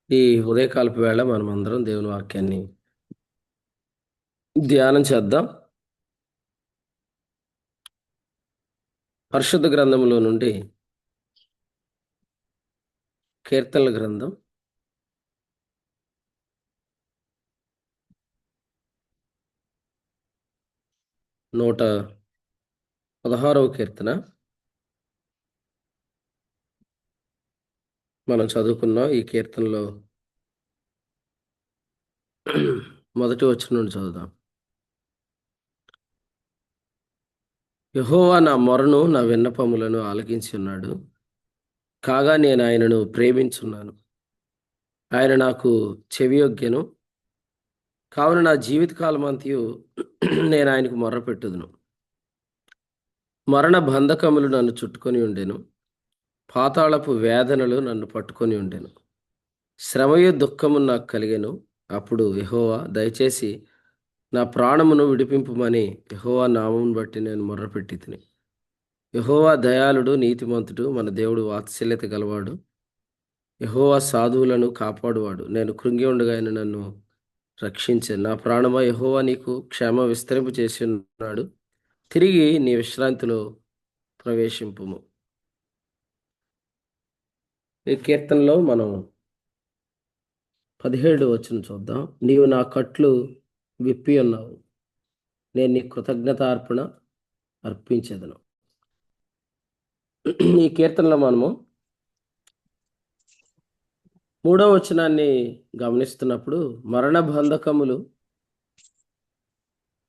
ఈ ఉదయకాలపు వేళ మనమందరం దేవుని వాక్యాన్ని ధ్యానం చేద్దాం. పరిశుద్ధ గ్రంథంలో నుండి కీర్తనల గ్రంథం 116వ కీర్తన మనం చదువుకున్నాం. ఈ కీర్తనలో మొదటి వచనం నుండి చదువుదాం. యెహోవా నా మొరను, నా విన్నపములను ఆలకించి ఉన్నాడు. కాగా నేను ఆయనను ప్రేమించున్నాను. ఆయన నాకు చెవియొగ్గెను. కావున నా జీవితకాలమంతయు నేను ఆయనకు మొర్రపెట్టుదును. మరణ బంధకములు నన్ను చుట్టుకొని ఉండెను. పాతాళపు వేదనలు నన్ను పట్టుకొని ఉండెను. శ్రమయు దుఃఖము నాకు కలిగెను. అప్పుడు యెహోవా దయచేసి నా ప్రాణమును విడిపింపుమని యెహోవా నామమును బట్టి నేను మొర్రపెట్టి తిని. యెహోవా దయాళుడు, నీతిమంతుడు, మన దేవుడు వాత్సల్యత గలవాడు. యెహోవా సాధువులను కాపాడువాడు. నేను కృంగి ఉండగా ఆయన నన్ను రక్షించాను. నా ప్రాణమా, యెహోవా నీకు క్షేమ విస్తరింపు చేసి ఉన్నాడు. తిరిగి నీ విశ్రాంతిలో ప్రవేశింపుము. ఈ కీర్తనలో మనం 17 వచనం చూద్దాం. నీవు నా కట్లు విప్పి ఉన్నావు. నేను నీ కృతజ్ఞతార్పణ అర్పించేదను. ఈ కీర్తనలో మనము 3వ వచనాన్ని గమనిస్తున్నప్పుడు, మరణ బంధకములు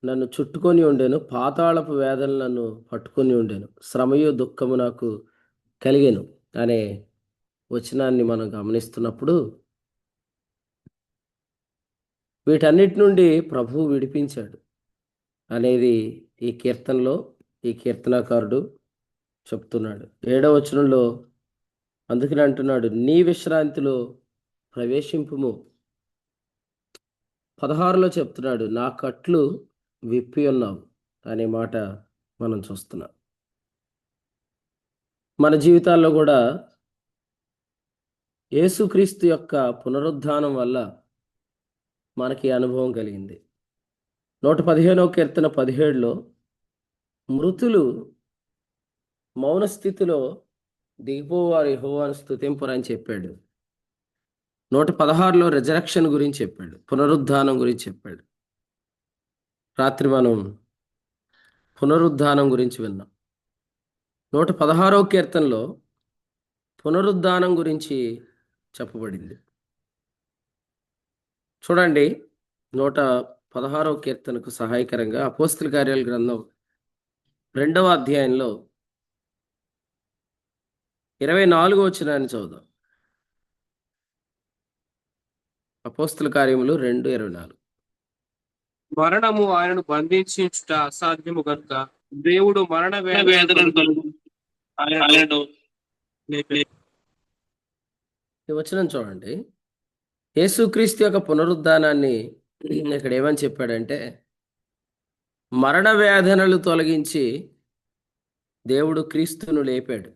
నన్ను చుట్టుకొని ఉండెను, పాతాళపు వేదనలు నన్ను పట్టుకొని ఉండెను, శ్రమయు దుఃఖము నాకు కలిగెను అనే వచనాన్ని మనం గమనిస్తున్నప్పుడు, వీటన్నిటి నుండి ప్రభువు విడిపించాడు అనేది ఈ కీర్తనలో ఈ కీర్తనాకారుడు చెప్తున్నాడు. 7వ వచనంలో అందుకని అంటున్నాడు, నీ విశ్రాంతిలో ప్రవేశింపుము. 16లో చెప్తున్నాడు, నా కట్లు విప్పి ఉన్నావు అనే మాట మనం చూస్తున్నాం. మన జీవితాల్లో కూడా యేసుక్రీస్తు యొక్క పునరుద్ధానం వల్ల మనకి అనుభవం కలిగింది. 115వ కీర్తన 17లో మృతులు మౌన స్థితిలో దిగిపోవారు యెహోవాను స్తుతింపురని చెప్పాడు. 116లో రిజరక్షన్ గురించి చెప్పాడు, పునరుద్ధానం గురించి చెప్పాడు. రాత్రి మనం పునరుద్ధానం గురించి విన్నాం. 116వ కీర్తనలో పునరుద్ధానం గురించి చెప్పబడింది. చూడండి, 116వ కీర్తనకు సహాయకరంగా అపోస్తల కార్యాల గ్రంథం 2వ అధ్యాయంలో 24వ వచనాన్ని చదువుదాం. అపోస్తల కార్యములు 2:24. మరణము ఆయనను బంధించుట అసాధ్యము కనుక దేవుడు మరణ వేదనను కలుగు ఆయనను లేపెను. ఈ వచనం చూడండి, యేసుక్రీస్తు యొక్క పునరుద్ధానాన్ని ఇక్కడ ఏమని చెప్పాడంటే, మరణ వేదనలు తొలగించి దేవుడు క్రీస్తును లేపాడు.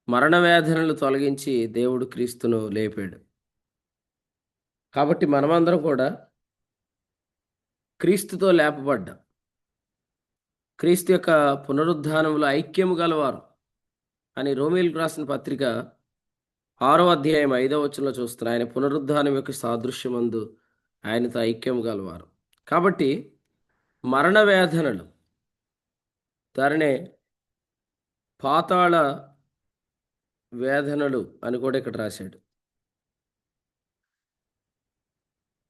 మరణ వేదనలు తొలగించి దేవుడు క్రీస్తును లేపాడు. కాబట్టి మనమందరం కూడా క్రీస్తుతో లేపబడ్డాం. క్రీస్తు యొక్క పునరుద్ధానంలో ఐక్యము గలవారు అని రోమీయులకు రాసిన పత్రిక 6వ అధ్యాయం 5వ వచనంలో చూస్తున్నారు. ఆయన పునరుద్ధానం యొక్క సాదృశ్యమందు ఆయనతో ఐక్యము గలవారు. కాబట్టి మరణ వేదనలు, దానినే పాతాళ వేదనలు అని కూడా ఇక్కడ రాశాడు.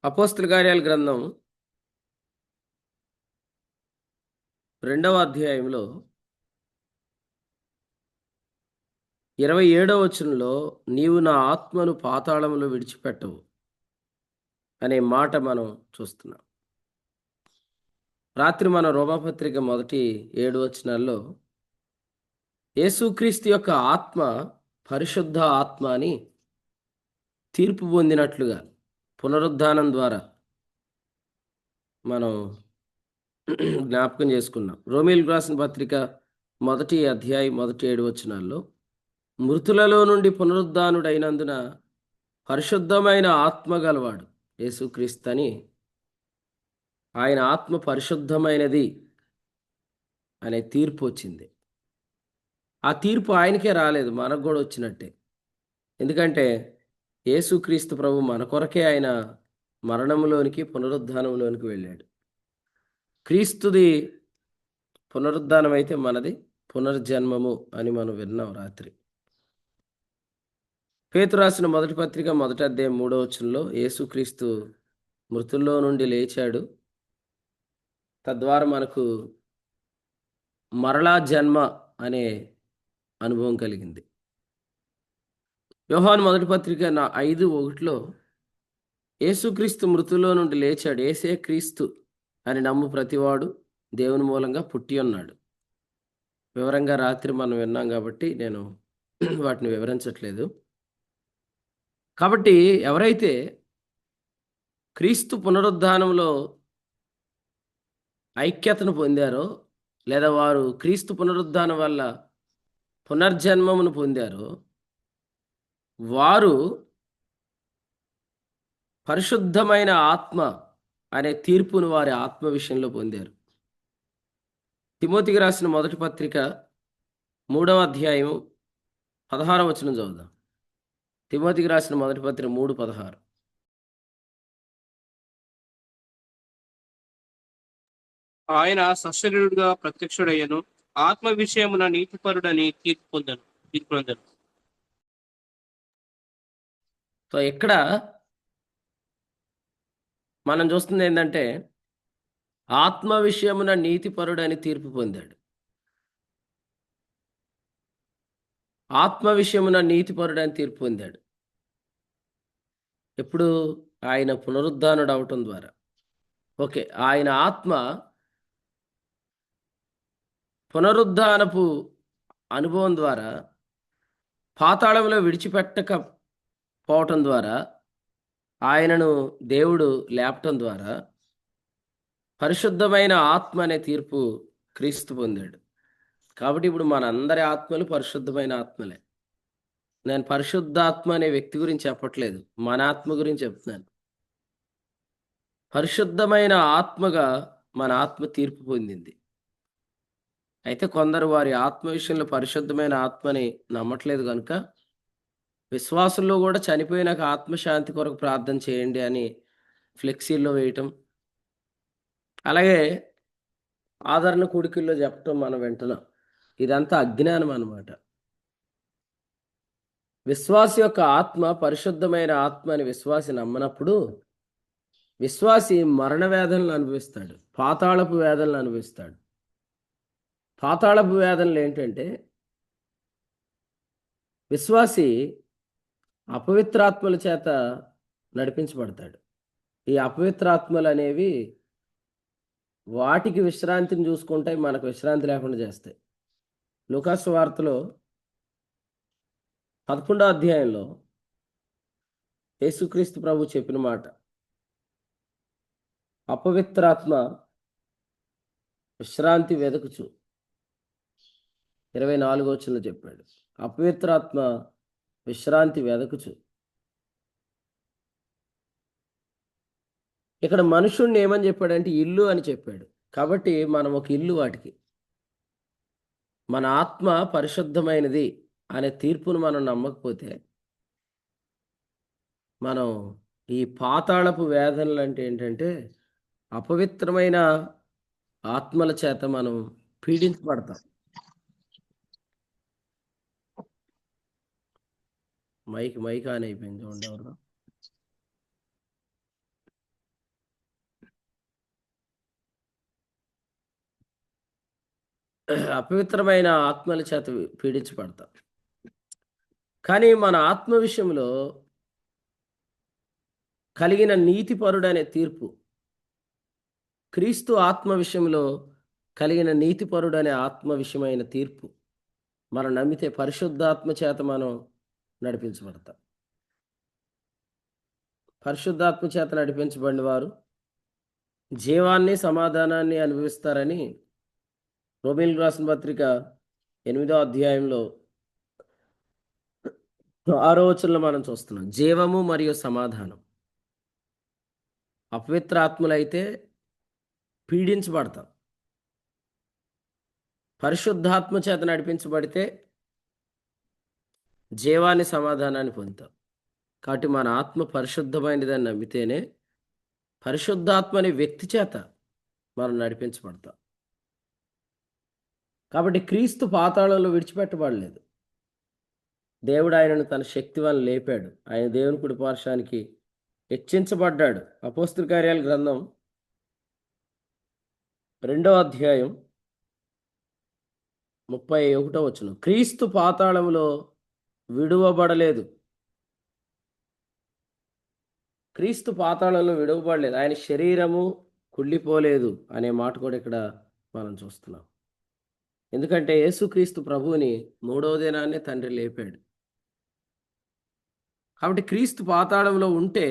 అపోస్తల కార్యాల గ్రంథం 2వ అధ్యాయంలో 27వ వచనంలో నీవు నా ఆత్మను పాతాళములో విడిచిపెట్టవు అనే మాట మనం చూస్తున్నాం. రాత్రి మన రోమాపత్రిక మొదటి 7 వచనాల్లో యేసుక్రీస్తు యొక్క ఆత్మ పరిశుద్ధ ఆత్మ అని తీర్పు పొందినట్లుగా పునరుద్ధానం ద్వారా మనం జ్ఞాపకం చేసుకున్నాం. రోమీయులకు రాసిన పత్రిక మొదటి అధ్యాయం మొదటి 7 వచనాల్లో మృతులలో నుండి పునరుద్ధానుడైనందున పరిశుద్ధమైన ఆత్మ గలవాడు యేసుక్రీస్తు అని, ఆయన ఆత్మ పరిశుద్ధమైనది అనే తీర్పు వచ్చింది. ఆ తీర్పు ఆయనకే రాలేదు, మనకు కూడా వచ్చినట్టే. ఎందుకంటే యేసుక్రీస్తు ప్రభు మన కొరకే ఆయన మరణంలోనికి పునరుద్ధానంలోనికి వెళ్ళాడు. క్రీస్తుది పునరుద్ధానం అయితే మనది పునర్జన్మము అని మనం విన్నాం రాత్రి. పేతురు రాసిన మొదటి పత్రిక 1వ అధ్యాయం 3వ వచనంలో యేసుక్రీస్తు మృతుల్లో నుండి లేచాడు, తద్వారా మనకు మరలా జన్మ అనే అనుభవం కలిగింది. యోహాను మొదటి పత్రిక 5:1లో యేసుక్రీస్తు మృతుల్లో నుండి లేచాడు, యేసే క్రీస్తు అని నమ్ము ప్రతివాడు దేవుని మూలంగా పుట్టి ఉన్నాడు. వివరంగా రాత్రి మనం విన్నాం కాబట్టి నేను వాటిని వివరించట్లేదు. కాబట్టి ఎవరైతే క్రీస్తు పునరుద్ధానంలో ఐక్యతను పొందారో, లేదా వారు క్రీస్తు పునరుద్ధానం వల్ల పునర్జన్మమును పొందారో, వారు పరిశుద్ధమైన ఆత్మ అనే తీర్పును వారి ఆత్మ విషయంలో పొందారు. తిమోతికి రాసిన మొదటి పత్రిక 3వ అధ్యాయం 16వ వచనం చదువుదాం. తిమోతికి రాసిన మొదటి పత్రిక 3:16. ఆయన సశరీరుడుగా ప్రత్యక్షుడయ్యను, ఆత్మ విషయమున నీతిపరుడని తీర్పు పొందను. సో ఇక్కడ మనం చూస్తుంది ఏంటంటే, ఆత్మ విషయమున నీతిపరుడని తీర్పు పొందాడు. ఆత్మ విషయమున నీతిపరుడని తీర్పు పొందాడు. ఎప్పుడు? ఆయన పునరుద్ధానుడు అవటం ద్వారా. ఓకే, ఆయన ఆత్మ పునరుద్ధానపు అనుభవం ద్వారా, పాతాళంలో విడిచిపెట్టకపోవటం ద్వారా, ఆయనను దేవుడు లేపటం ద్వారా పరిశుద్ధమైన ఆత్మ అనే తీర్పు క్రీస్తు పొందాడు. కాబట్టి ఇప్పుడు మనందరి ఆత్మలు పరిశుద్ధమైన ఆత్మలే. నేను పరిశుద్ధాత్మ అనే వ్యక్తి గురించి చెప్పట్లేదు, మన ఆత్మ గురించి చెప్తున్నాను. పరిశుద్ధమైన ఆత్మగా మన ఆత్మ తీర్పు పొందింది. అయితే కొందరు వారి ఆత్మ విషయంలో పరిశుద్ధమైన ఆత్మని నమ్మట్లేదు కనుక విశ్వాసుల్లో కూడా చనిపోయినాక ఆత్మశాంతి కొరకు ప్రార్థన చేయండి అని ఫ్లెక్సీల్లో వేయటం, అలాగే ఆదరణ కూడికల్లో చెప్పటం మనం వింటున్నాం. ఇదంతా అజ్ఞానం అన్నమాట. విశ్వాసి యొక్క ఆత్మ పరిశుద్ధమైన ఆత్మ అని విశ్వాసి నమ్మనప్పుడు విశ్వాసి మరణ వేదనలు అనుభవిస్తాడు, పాతాళపు వేదనలు అనుభవిస్తాడు. పాతాళపు వేదనలు ఏంటంటే, విశ్వాసి అపవిత్రాత్మల చేత నడిపించబడతాడు. ఈ అపవిత్రాత్మలు అనేవి వాటికి విశ్రాంతిని చూసుకుంటాయి, మనకు విశ్రాంతి లేకుండా చేస్తాయి. లూకాసు వార్తలో 11వ అధ్యాయంలో యేసుక్రీస్తు ప్రభు చెప్పిన మాట, అపవిత్రాత్మ విశ్రాంతి వెదకుచు 24వ వచనంలో చెప్పాడు. అపవిత్రాత్మ విశ్రాంతి వెదకుచు. ఇక్కడ మనుషుణ్ణి ఏమని చెప్పాడంటే ఇల్లు అని చెప్పాడు. కాబట్టి మనం ఒక ఇల్లు వాటికి. మన ఆత్మ పరిశుద్ధమైనది అనే తీర్పును మనం నమ్మకపోతే మనం ఈ పాతాళపు వేదనలు అంటే ఏంటంటే అపవిత్రమైన ఆత్మల చేత మనం పీడించబడతాం. మైక్ ఆన్ అయిపోయింది, చూడండి ఎవరు. అపవిత్రమైన ఆత్మల చేత పీడించబడతాం. కానీ మన ఆత్మ విషయంలో కలిగిన నీతిపరుడనే తీర్పు, క్రీస్తు ఆత్మ విషయంలో కలిగిన నీతిపరుడనే ఆత్మ విషయమైన తీర్పు మనం నమ్మితే పరిశుద్ధాత్మ చేత మనం నడిపించబడతాం. పరిశుద్ధాత్మ చేత నడిపించబడిన వారు జీవాన్ని సమాధానాన్ని అనుభవిస్తారని రోమీయులకు రాసిన పత్రిక 8వ అధ్యాయంలో ఆరో వచనంలో మనం చూస్తున్నాం జీవము మరియు సమాధానం. అపవిత్ర ఆత్మలైతే పీడించబడతాం. పరిశుద్ధాత్మ చేత నడిపించబడితే జీవాన్ని సమాధానాన్ని పొందుతాం. కాబట్టి మన ఆత్మ పరిశుద్ధమైనదని నమ్మితేనే పరిశుద్ధాత్మ అనే వ్యక్తి చేత మనం నడిపించబడతాం. కాబట్టి క్రీస్తు పాతాళంలో విడిచిపెట్టబడలేదు. దేవుడు ఆయనను తన శక్తి వల్ల లేపాడు. ఆయన దేవుని కుడి పార్శ్వానికి హెచ్చించబడ్డాడు. అపోస్తల కార్యాల గ్రంథం 2వ అధ్యాయం 31వ వచనం. క్రీస్తు పాతాళములో విడువబడలేదు. క్రీస్తు పాతాళంలో విడువబడలేదు. ఆయన శరీరము కుళ్ళిపోలేదు అనే మాట కూడా ఇక్కడ మనం చూస్తున్నాం. ఎందుకంటే యేసుక్రీస్తు ప్రభువుని 3వ దినాన్నే తండ్రి లేపాడు. కాబట్టి క్రీస్తు పాతాళంలో ఉంటే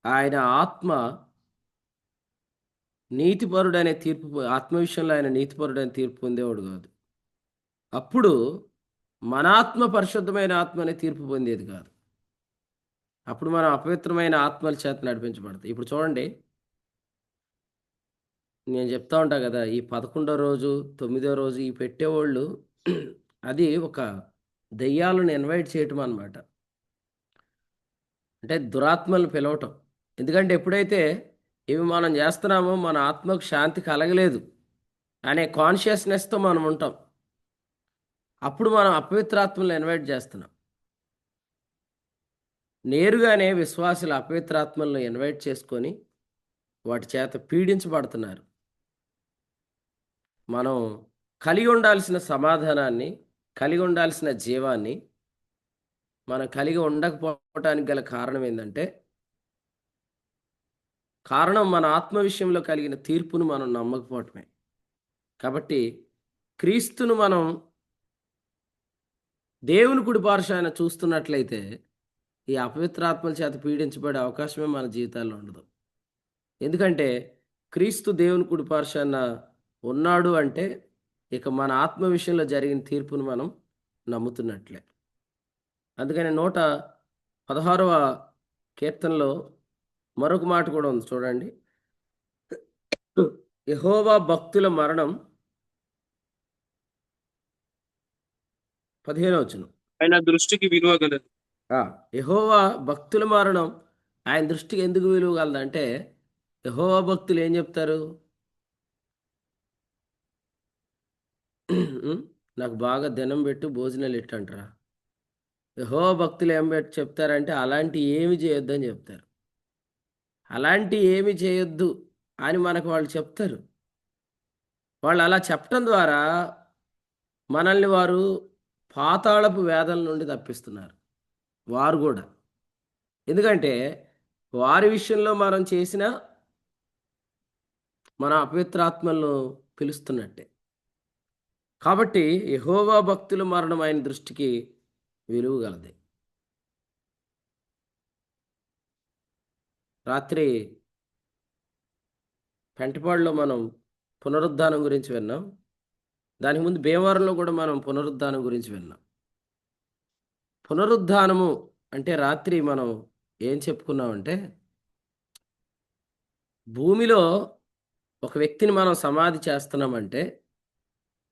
ఆయన ఆత్మ నీతిపరుడనే తీర్పు, ఆత్మ విషయంలో ఆయన నీతిపరుడనే తీర్పు పొందేవాడు కాదు. అప్పుడు మన ఆత్మ పరిశుద్ధమైన ఆత్మ అనే తీర్పు పొందేది కాదు. అప్పుడు మనం అపవిత్రమైన ఆత్మల చేత నడిపించబడతాయి. ఇప్పుడు చూడండి, నేను చెప్తా ఉంటా కదా, ఈ 11వ రోజు 9వ రోజు ఈ పెట్టేవాళ్ళు అది ఒక దెయ్యాలను ఇన్వైట్ చేయటం అన్నమాట. అంటే దురాత్మలను పిలవటం. ఎందుకంటే ఎప్పుడైతే ఇవి మనం చేస్తున్నామో మన ఆత్మకు శాంతి కలగలేదు అనే కాన్షియస్నెస్తో మనం ఉంటాం. అప్పుడు మనం అపవిత్రాత్మలను ఇన్వైట్ చేస్తున్నాం. నేరుగానే విశ్వాసులు అపవిత్రాత్మలను ఇన్వైట్ చేసుకొని వాటి చేత పీడించబడుతున్నారు. మనం కలిగి ఉండాల్సిన సమాధానాన్ని, కలిగి ఉండాల్సిన జీవాన్ని మనం కలిగి ఉండకపోవటానికి గల కారణం ఏంటంటే, కారణం మన ఆత్మ విషయంలో కలిగిన తీర్పును మనం నమ్మకపోవటమే. కాబట్టి క్రీస్తును మనం దేవుని కుడి పార్శ్వాన చూస్తున్నట్లయితే ఈ అపవిత్రాత్మల చేత పీడించబడే అవకాశమే మన జీవితాల్లో ఉండదు. ఎందుకంటే క్రీస్తు దేవుని కుడి పార్శ్వాన ఉన్నాడు అంటే ఇక మన ఆత్మ విషయంలో జరిగిన తీర్పును మనం నమ్ముతున్నట్లే. అందుకని 116వ కీర్తనలో మరొక మాట కూడా ఉంది చూడండి. యెహోవా భక్తుల మరణం 15వ వచనం. ఆయన దృష్టికి విలువ గలదు. యెహోవా భక్తుల మరణం ఆయన దృష్టికి ఎందుకు విలువగలదంటే, యెహోవా భక్తులు ఏం చెప్తారు? నాకు బాగా దినం పెట్టు భోజనాలు ఎట్టంటారా? యెహోవా భక్తులు ఏం చెప్తారంటే అలాంటి ఏమి చేయొద్దని చెప్తారు. అలాంటి ఏమి చేయొద్దు అని మనకు వాళ్ళు చెప్తారు. వాళ్ళు అలా చెప్పటం ద్వారా మనల్ని వారు పాతాళపు వేదన నుండి తప్పిస్తున్నారు. వారు కూడా. ఎందుకంటే వారి విషయంలో మనం చేసిన మన అపవిత్రాత్మలను పిలుస్తున్నట్టే. కాబట్టి యెహోవా భక్తుల మరణం ఆయన దృష్టికి విలువ గలది. రాత్రి పెంటపాడులో మనం పునరుద్ధానం గురించి విన్నాం. దానికి ముందు భీమవరంలో కూడా మనం పునరుద్ధానం గురించి విన్నాం. పునరుద్ధానము అంటే రాత్రి మనం ఏం చెప్పుకున్నామంటే, భూమిలో ఒక వ్యక్తిని మనం సమాధి చేస్తున్నామంటే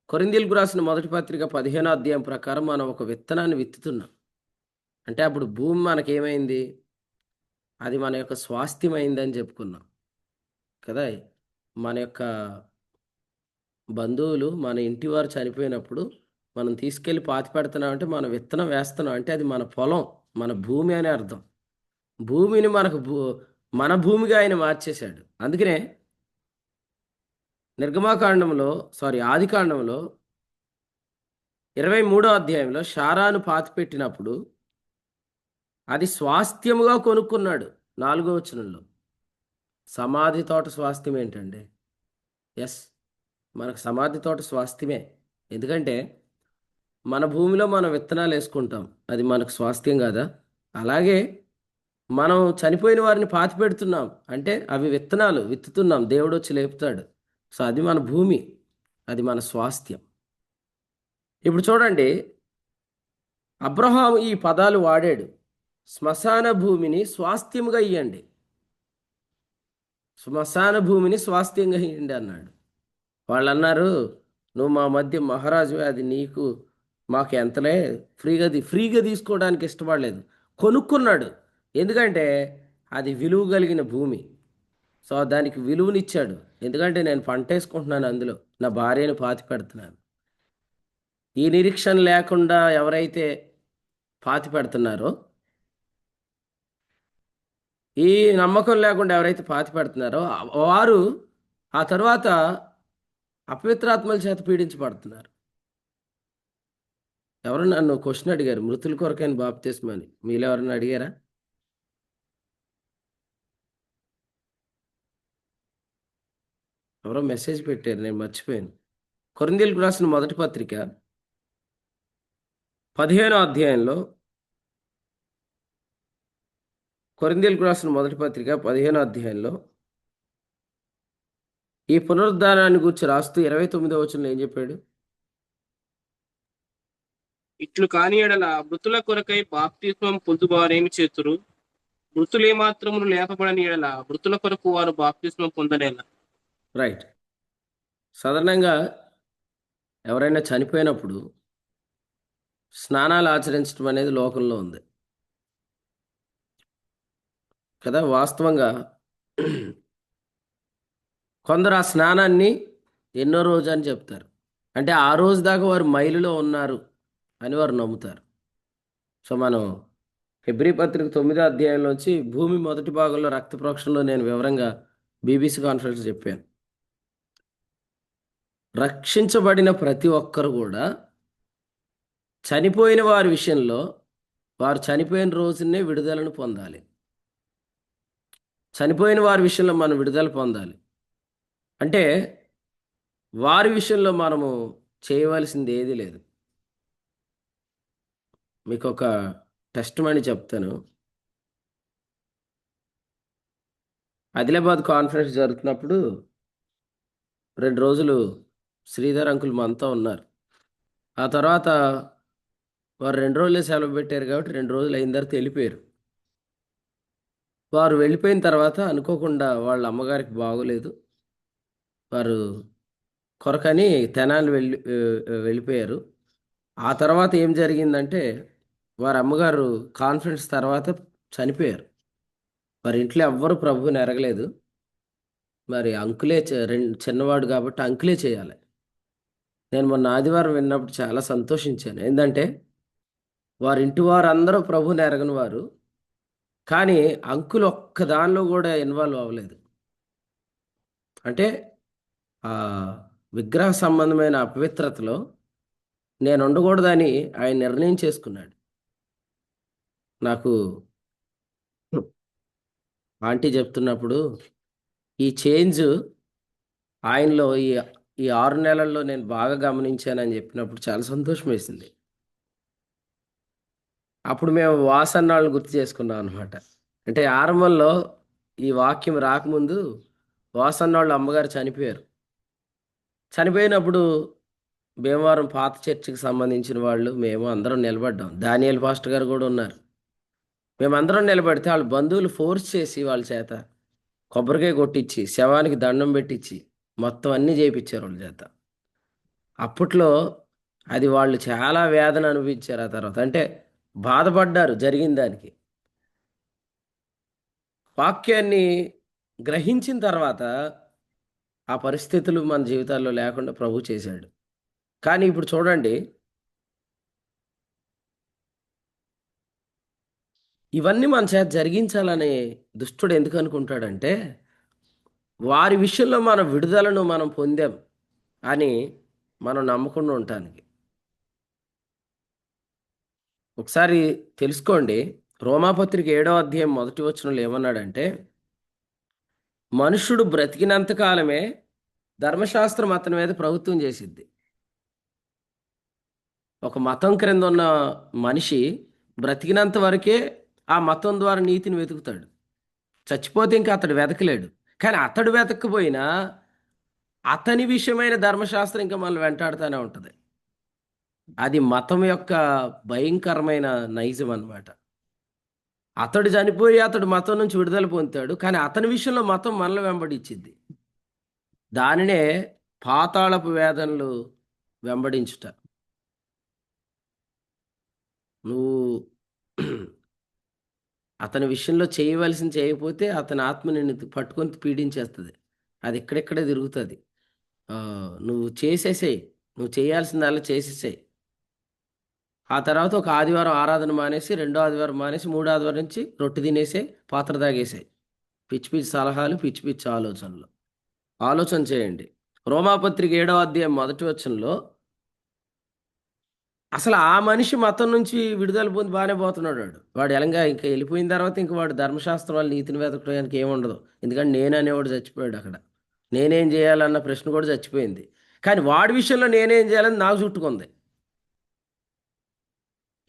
కొరింథీయులకు రాసిన మొదటి పత్రిక 15వ అధ్యాయం ప్రకారం మనం ఒక విత్తనాన్ని విత్తుతున్నాం. అంటే అప్పుడు భూమి మనకేమైంది? అది మన యొక్క స్వాస్థ్యమైందని చెప్పుకున్నాం కదా. మన యొక్క బంధువులు, మన ఇంటి వారు చనిపోయినప్పుడు మనం తీసుకెళ్ళి పాతి పెడుతున్నాం అంటే మనం విత్తనం వేస్తున్నాం అంటే అది మన పొలం, మన భూమి అనే అర్థం. భూమిని మనకు మన భూమిగా ఆయన మార్చేశాడు. అందుకనే ఆదికాండంలో 23వ అధ్యాయంలో షారాను పాతిపెట్టినప్పుడు అది స్వాస్థ్యముగా కొనుక్కున్నాడు. 4వ వచనంలో సమాధి తోట స్వాస్థ్యం ఏంటండి? ఎస్, మనకు సమాధి తోట స్వాస్థ్యమే. ఎందుకంటే మన భూమిలో మనం విత్తనాలు వేసుకుంటాం, అది మనకు స్వాస్థ్యం కాదా? అలాగే మనం చనిపోయిన వారిని పాతి పెడుతున్నాం అంటే అవి విత్తనాలు విత్తుతున్నాం, దేవుడు వచ్చి లేపుతాడు. సో అది మన భూమి, అది మన స్వాస్థ్యం. ఇప్పుడు చూడండి, అబ్రహాము ఈ పదాలు వాడాడు. శ్మశాన భూమిని స్వాస్థ్యముగా ఇయ్యండి, శ్మశాన భూమిని స్వాస్థ్యంగా ఇయ్యండి అన్నాడు. వాళ్ళు అన్నారు, నువ్వు మా మధ్య మహారాజు, అది నీకు మాకు ఎంతలే, ఫ్రీగా తీసుకోవడానికి ఇష్టపడలేదు. కొనుక్కున్నాడు. ఎందుకంటే అది విలువ కలిగిన భూమి. సో దానికి విలువనిచ్చాడు. ఎందుకంటే నేను పంట వేసుకుంటున్నాను, అందులో నా భార్యను పాతి పెడుతున్నాను. ఈ నిరీక్షణ లేకుండా ఎవరైతే పాతి పెడుతున్నారో, ఈ నమ్మకం లేకుండా ఎవరైతే పాతి పెడుతున్నారో వారు ఆ తర్వాత అపవిత్రాత్మల చేత పీడించబడుతున్నారు. ఎవరు నన్ను క్వశ్చన్ అడిగారు, మృతుల కొరకైన బాప్తిస్మని మీలో ఎవరైనా అడిగారా? ఎవరో మెసేజ్ పెట్టారు, నేను మర్చిపోయాను. కొరింథీయులకు రాసిన మొదటి పత్రిక 15వ అధ్యాయంలో, కొరింథీయులకు రాసిన మొదటి పత్రిక 15వ అధ్యాయంలో ఈ పునరుద్ధానాన్ని గురించి రాస్తూ 29వ వచనంలో ఏం చెప్పాడు? ఇట్లు కాని ఎడల మృతుల కొరకై బాప్తిస్మం పొందువారేమి చేతురు? మృతులు ఏమాత్రమును లేపబడని ఎడల మృతుల కొరకు వారు బాప్తిస్మం పొందనేలా. రైట్. సాధారణంగా ఎవరైనా చనిపోయినప్పుడు స్నానాలు ఆచరించడం అనేది లోకంలో ఉంది కదా. వాస్తవంగా కొందరు ఆ స్నానాన్ని ఎన్నో రోజు అని చెప్తారు. అంటే ఆ రోజు దాకా వారు మైలులో ఉన్నారు అని వారు నమ్ముతారు. సో మనం హెబ్రీ పత్రిక 9వ అధ్యాయంలోంచి భూమి మొదటి భాగంలో రక్త ప్రోక్షణలో నేను వివరంగా బీబీసీ కాన్ఫరెన్స్ చెప్పాను. రక్షించబడిన ప్రతి ఒక్కరు కూడా చనిపోయిన వారి విషయంలో వారు చనిపోయిన రోజునే విడుదలను పొందాలి. చనిపోయిన వారి విషయంలో మనం విడుదల పొందాలి. అంటే వారి విషయంలో మనము చేయవలసింది ఏదీ లేదు. మీకు ఒక టెస్ట్ మని చెప్తాను. ఆదిలాబాద్ కాన్ఫరెన్స్ జరుగుతున్నప్పుడు 2 రోజులు శ్రీధర్ అంకుల్ మనతో ఉన్నారు. ఆ తర్వాత వారు 2 రోజులే సెలవు పెట్టారు కాబట్టి 2 రోజులు అయిన తర్వాత వెళ్ళిపోయారు. వారు వెళ్ళిపోయిన తర్వాత అనుకోకుండా వాళ్ళ అమ్మగారికి బాగోలేదు. వారు కొరకని తెనాలి వెళ్ళిపోయారు. ఆ తర్వాత ఏం జరిగిందంటే, వారి అమ్మగారు కాన్ఫరెన్స్ తర్వాత చనిపోయారు. వారి ఇంట్లో ఎవ్వరు ప్రభువుని ఎరగలేదు. మరి అంకులే చిన్నవాడు కాబట్టి అంకులే చేయాలి. నేను మొన్న ఆదివారం విన్నప్పుడు చాలా సంతోషించాను. ఏంటంటే వారి ఇంటి వారందరూ ప్రభువుని ఎరగని వారు, కానీ అంకుల్ ఒక్క దానిలో కూడా ఇన్వాల్వ్ అవ్వలేదు. అంటే ఆ విగ్రహ సంబంధమైన అపవిత్రతలో నేను ఉండకూడదని ఆయన నిర్ణయం చేసుకున్నాడు. నాకు ఆంటీ చెప్తున్నప్పుడు ఈ చేంజ్ ఆయనలో ఈ 6 నెలల్లో నేను బాగా గమనించానని చెప్పినప్పుడు చాలా సంతోషం వేసింది. అప్పుడు మేము వాసన్నాళ్ళని గుర్తు చేసుకున్నాం అనమాట. అంటే ఆరంభంలో ఈ వాక్యం రాకముందు వాసన్నాళ్ళ అమ్మగారు చనిపోయారు. చనిపోయినప్పుడు భీమవరం పాత చర్చికి సంబంధించిన వాళ్ళు మేము అందరం నిలబడ్డాం. దానియేల్ పాస్టర్ గారు కూడా ఉన్నారు. మేమందరం నిలబడితే వాళ్ళ బంధువులు ఫోర్స్ చేసి వాళ్ళ చేత కొబ్బరికాయ కొట్టించి శవానికి దండం పెట్టించి మొత్తం అన్నీ చేయించారు వాళ్ళ చేత. అప్పట్లో అది వాళ్ళు చాలా వేదన అనుభవించారు. ఆ తర్వాత అంటే బాధపడ్డారు జరిగిన దానికి. వాక్యాన్ని గ్రహించిన తర్వాత ఆ పరిస్థితులు మన జీవితాల్లో లేకుండా ప్రభు చేశాడు. కానీ ఇప్పుడు చూడండి, ఇవన్నీ మన చేత జరిగించాలని దుష్టుడు ఎందుకు అనుకుంటాడంటే, వారి విషయంలో మన విడుదలను మనం పొందాం అని మనం నమ్మకుండా ఉండటానికి. ఒకసారి తెలుసుకోండి, రోమాపత్రిక 7వ అధ్యాయం 1వ వచనంలో ఏమన్నాడంటే, మనుషుడు బ్రతికినంత కాలమే ధర్మశాస్త్రం అతని మీద ప్రభుత్వం చేసిద్ది. ఒక మతం క్రింద ఉన్న మనిషి బ్రతికినంత వరకే ఆ మతం ద్వారా నీతిని వెతుకుతాడు. చచ్చిపోతే ఇంకా అతడు వెతకలేడు. కానీ అతడు వెతకపోయినా అతని విషయమైన ధర్మశాస్త్రం ఇంకా మనల్ని వెంటాడుతూనే ఉంటుంది. అది మతం యొక్క భయంకరమైన నైజం అన్నమాట. అతడు చనిపోయి అతడు మతం నుంచి విడుదల పొందుతాడు, కానీ అతని విషయంలో మతం మనల్ని వెంబడించింది. దానినే పాతాళపు వేదనలు వెంబడించుట. నువ్వు అతని విషయంలో చేయవలసింది చేయకపోతే అతని ఆత్మ నిన్ను పట్టుకొని పీడించేస్తుంది. అది ఇక్కడెక్కడే తిరుగుతుంది. నువ్వు చేసేసేయి, నువ్వు చేయాల్సిందల్లా చేసేసేయి. ఆ తర్వాత ఒక ఆదివారం ఆరాధన మానేసి, రెండో ఆదివారం మానేసి, మూడో ఆదివారం నుంచి రొట్టె తినేసేయి, పాత్ర తాగేసాయి. పిచ్చి పిచ్చి సలహాలు, పిచ్చి పిచ్చి ఆలోచనలు. ఆలోచన చేయండి. రోమాపత్రిక 7వ అధ్యాయం 1వ వచనంలో అసలు ఆ మనిషి మతం నుంచి విడుదల పొంది బాగానే పోతున్నాడు. వాడు ఎలంగా ఇంకా వెళ్ళిపోయిన తర్వాత ఇంక వాడు ధర్మశాస్త్రం వాళ్ళు నీతిని వెతకడానికి ఏముండదు. ఎందుకంటే నేను అనేవాడు చచ్చిపోయాడు అక్కడ. నేనేం చేయాలన్న ప్రశ్న కూడా చచ్చిపోయింది. కానీ వాడి విషయంలో నేనేం చేయాలని నాకు చుట్టుకుంది.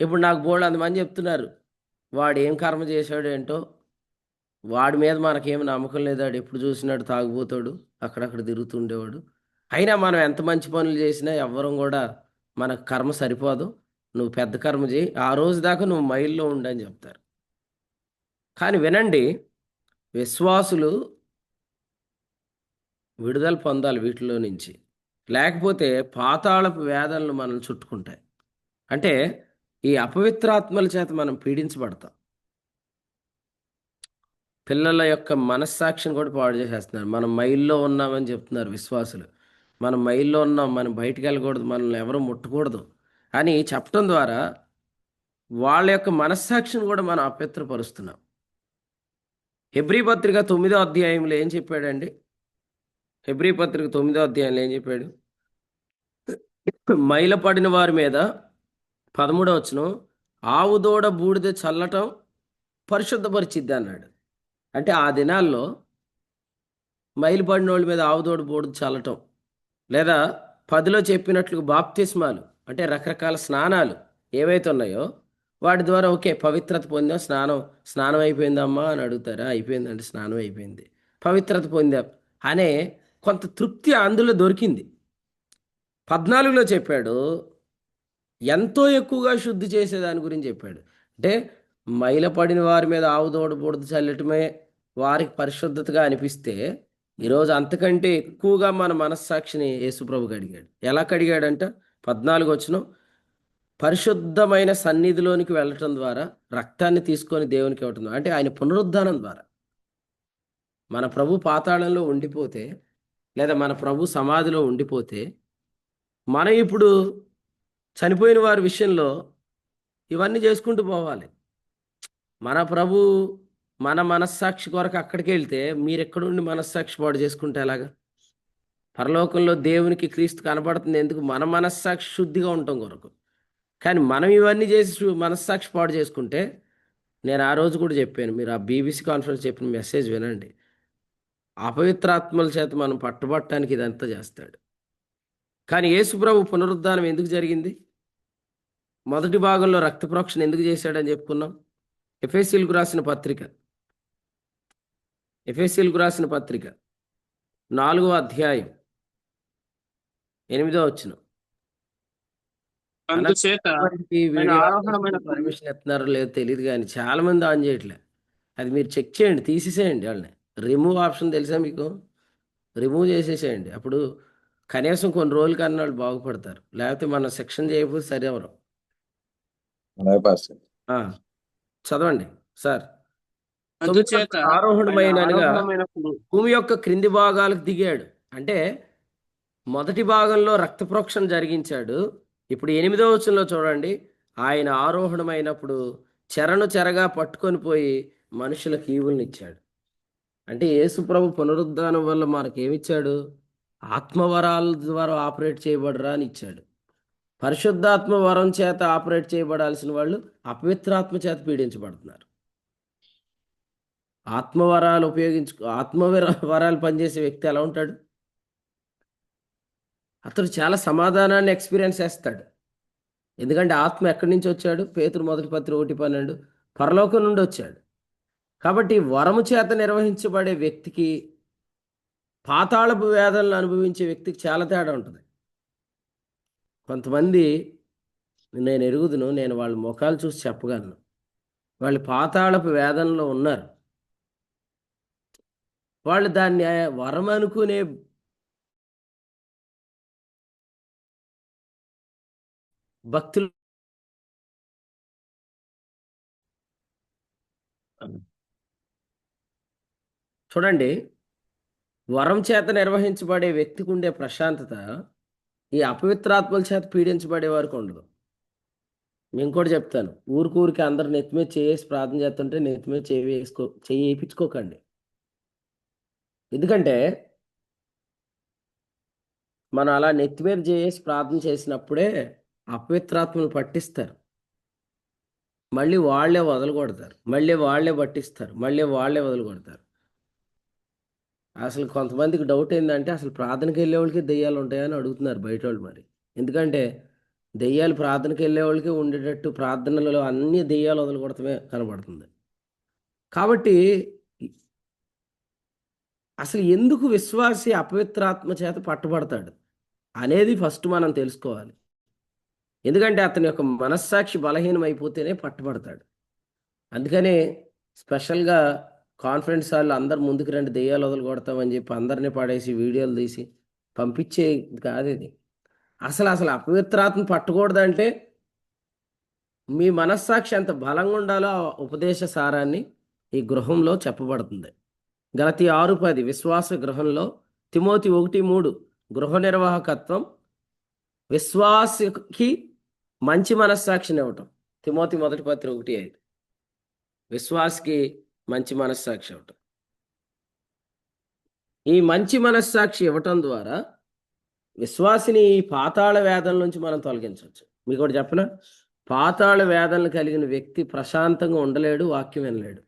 ఇప్పుడు నాకు బోల్డ్ అంతమంది చెప్తున్నారు, వాడు ఏం కర్మ చేశాడు ఏంటో, వాడి మీద మనకేమి నమ్మకం లేదు, వాడు ఎప్పుడు చూసినాడు తాగుబోతాడు, అక్కడక్కడ తిరుగుతుండేవాడు. అయినా మనం ఎంత మంచి పనులు చేసినా ఎవ్వరం కూడా మనకు కర్మ సరిపోదు, నువ్వు పెద్ద కర్మ చేయి, ఆ రోజు దాకా నువ్వు మైల్లో ఉండని చెప్తారు. కానీ వినండి, విశ్వాసులు విడుదల పొందాలి వీటిలో నుంచి, లేకపోతే పాతాళపు వేదనలు మనల్ని చుట్టుకుంటాయి. అంటే ఈ అపవిత్రాత్మల చేత మనం పీడించబడతాం. పిల్లల యొక్క మనస్సాక్షిని కూడా పాడు చేసేస్తున్నారు. మనం మైల్లో ఉన్నామని చెప్తున్నారు విశ్వాసులు. మనం మైల్లో ఉన్నాం, మనం బయటికి వెళ్ళకూడదు, మనల్ని ఎవరు ముట్టకూడదు అని చెప్పడం ద్వారా వాళ్ళ యొక్క మనస్సాక్షిని కూడా మనం అపవిత్రపరుస్తున్నాం. హెబ్రీ పత్రిక 9వ అధ్యాయంలో ఏం చెప్పాడండి? హెబ్రీ పత్రిక 9వ అధ్యాయంలో ఏం చెప్పాడు? మైలపడిన వారి మీద 13వ వచనం, ఆవు దూడ బూడిద చల్లటం పరిశుద్ధపరిచిద్ది అన్నాడు. అంటే ఆ దినాల్లో మైలుపడిన వాళ్ళ మీద ఆవుదోడు బూడిద చల్లటం, లేదా 10లో చెప్పినట్లు బాప్తిస్మాలు, అంటే రకరకాల స్నానాలు ఏవైతే ఉన్నాయో వాటి ద్వారా ఓకే పవిత్రత పొందాం, స్నానం అయిపోయిందమ్మా అని అడుగుతారా? అయిపోయిందండి, స్నానం అయిపోయింది, పవిత్రత పొందాం అనే కొంత తృప్తి అందులో దొరికింది. 14లో చెప్పాడు, ఎంతో ఎక్కువగా శుద్ధి చేసేదాని గురించి చెప్పాడు. అంటే మైలపడిన వారి మీద ఆవుదోడ బూడిద చల్లటమే వారికి పరిశుద్ధతగా అనిపిస్తే, ఈరోజు అంతకంటే ఎక్కువగా మన మనస్సాక్షిని యేసుప్రభు కడిగాడు. ఎలా కడిగాడంట? 14 వచనం, పరిశుద్ధమైన సన్నిధిలోనికి వెళ్ళటం ద్వారా, రక్తాన్ని తీసుకొని దేవునికి ఇవ్వటం ద్వారా, అంటే ఆయన పునరుద్ధానం ద్వారా. మన ప్రభు పాతాళంలో ఉండిపోతే, లేదా మన ప్రభు సమాధిలో ఉండిపోతే, మనం ఇప్పుడు చనిపోయిన వారి విషయంలో ఇవన్నీ చేసుకుంటూ పోవాలి. మన ప్రభు మన మనస్సాక్షి కొరకు అక్కడికి వెళ్తే మీరు ఎక్కడుండి మనస్సాక్షి పాడు చేసుకుంటే ఎలాగా? పరలోకంలో దేవునికి క్రీస్తు కనపడుతుంది ఎందుకు? మన మనస్సాక్షి శుద్ధిగా ఉండటం కొరకు. కానీ మనం ఇవన్నీ చేసి మనస్సాక్షి పాడు చేసుకుంటే, నేను ఆ రోజు కూడా చెప్పాను, మీరు ఆ బీబీసీ కాన్ఫరెన్స్ చెప్పిన మెసేజ్ వినండి. అపవిత్రాత్మల చేత మనం పట్టుబట్టడానికి ఇదంతా చేస్తాడు. కానీ యేసుప్రభు పునరుద్ధానం ఎందుకు జరిగింది? మొదటి భాగంలో రక్త ప్రోక్షణ ఎందుకు చేశాడని చెప్పుకున్నాం. ఎఫెసీయులకు రాసిన పత్రిక 4వ అధ్యాయం 8వ వచనం, అందుచేత ఆయన వీడియో ఆరోహణమైన పర్మిషన్ ఇస్తున్నారో లేదో తెలియదు, కానీ చాలా మంది ఆన్ చేయట్లే. అది మీరు చెక్ చేయండి, తీసేసేయండి వాళ్ళని. రిమూవ్ ఆప్షన్ తెలుసా మీకు? రిమూవ్ చేసేసేయండి. అప్పుడు కనీసం కొన్ని రోజులు కన్నా వాళ్ళు బాగుపడతారు. లేకపోతే మనం సెక్షన్ చేయకపోతే సరి ఎవరు. అలాగే పాస్టర్. చదవండి సార్. అందుచేత ఆయన ఆరోహణమైన ఆరోహణమైనప్పుడు భూమి యొక్క క్రింది భాగాలకు దిగాడు. అంటే మొదటి భాగంలో రక్త ప్రోక్షణ జరిగించాడు. ఇప్పుడు 8వ వచనంలో చూడండి, ఆయన ఆరోహణమైనప్పుడు చెరగా పట్టుకొని పోయి మనుషులకు ఈవుల్నిచ్చాడు. అంటే యేసుప్రభు పునరుద్ధానం వల్ల మనకేమిచ్చాడు? ఆత్మవరాల ద్వారా ఆపరేట్ చేయబడరా అని ఇచ్చాడు. పరిశుద్ధాత్మ వరం చేత ఆపరేట్ చేయబడాల్సిన వాళ్ళు అపవిత్రాత్మ చేత పీడించబడుతున్నారు. వరాలు పనిచేసే వ్యక్తి ఎలా ఉంటాడు? అతడు చాలా సమాధానాన్ని ఎక్స్పీరియన్స్ చేస్తాడు. ఎందుకంటే ఆత్మ ఎక్కడి నుంచి వచ్చాడు? పేతురు మొదటి పత్రిక 1:12 పరలోకం నుండి వచ్చాడు. కాబట్టి వరము చేత నిర్వహించబడే వ్యక్తికి, పాతాళపు వేదనలు అనుభవించే వ్యక్తికి చాలా తేడా ఉంటుంది. కొంతమంది నేను ఎరుగుదును, నేను వాళ్ళ ముఖాలు చూసి చెప్పగలను. వాళ్ళు పాతాళపు వేదనలో ఉన్నారు. వాళ్ళు దాన్ని వరం అనుకునే భక్తులు. చూడండి, వరం చేత నిర్వహించబడే వ్యక్తికి ఉండే ప్రశాంతత ఈ అపవిత్రాత్మల చేత పీడించబడే వారికి ఉండదు. నేను కూడా చెప్తాను, ఊరికి అందరు నెత్తి మీద చేసి ప్రార్థన చేస్తుంటే నెత్తి మీద చేయి వేయించుకోకండి. ఎందుకంటే మనం అలా నెత్తి మీద చేసి ప్రార్థన చేసినప్పుడే అపవిత్రాత్మలు పట్టిస్తారు. మళ్ళీ వాళ్ళే వదలగొడతారు, మళ్ళీ వాళ్ళే పట్టిస్తారు, మళ్ళీ వాళ్ళే వదలగొడతారు. అసలు కొంతమందికి డౌట్ ఏంటంటే, అసలు ప్రార్థనకి వెళ్ళే వాళ్ళకి దెయ్యాలు ఉంటాయని అడుగుతున్నారు బయట వాళ్ళు. మరి ఎందుకంటే దెయ్యాలు ప్రార్థనకి వెళ్ళే వాళ్ళకి ఉండేటట్టు ప్రార్థనలలో అన్ని దెయ్యాలు వదలగొడతమే కనబడుతుంది. కాబట్టి అసలు ఎందుకు విశ్వాసి అపవిత్రాత్మ చేత పట్టబడతాడు అనేది ఫస్ట్ మనం తెలుసుకోవాలి. ఎందుకంటే అతని యొక్క మనస్సాక్షి బలహీనం అయిపోతేనే పట్టబడతాడు. అందుకనే స్పెషల్గా కాన్ఫరెన్స్ హాల్లో అందరు ముందుకు రండి దెయ్యాలు వదలగొడతామని చెప్పి అందరినీ పడేసి వీడియోలు తీసి పంపించే కాదు ఇది. అసలు అపవిత్రాత్మ పట్టకూడదంటే మీ మనస్సాక్షి ఎంత బలంగా ఉండాలో ఆ ఉపదేశ సారాన్ని ఈ గృహంలో చెప్పబడుతుంది. గలతీ 6:10 విశ్వాస గృహంలో, తిమోతి 1:3 గృహ నిర్వాహకత్వం, విశ్వాసకి మంచి మనస్సాక్షిని ఇవ్వటం. తిమోతి 1:5 విశ్వాసకి మంచి మనస్సాక్షి ఇవ్వటం. ఈ మంచి మనస్సాక్షి ఇవ్వటం ద్వారా విశ్వాసిని ఈ పాతాళ వేదన నుంచి మనం తొలగించవచ్చు. మీకు ఒకటి చెప్పనా, పాతాళ వేదనలు కలిగిన వ్యక్తి ప్రశాంతంగా ఉండలేడు, వాక్యం వినలేడు.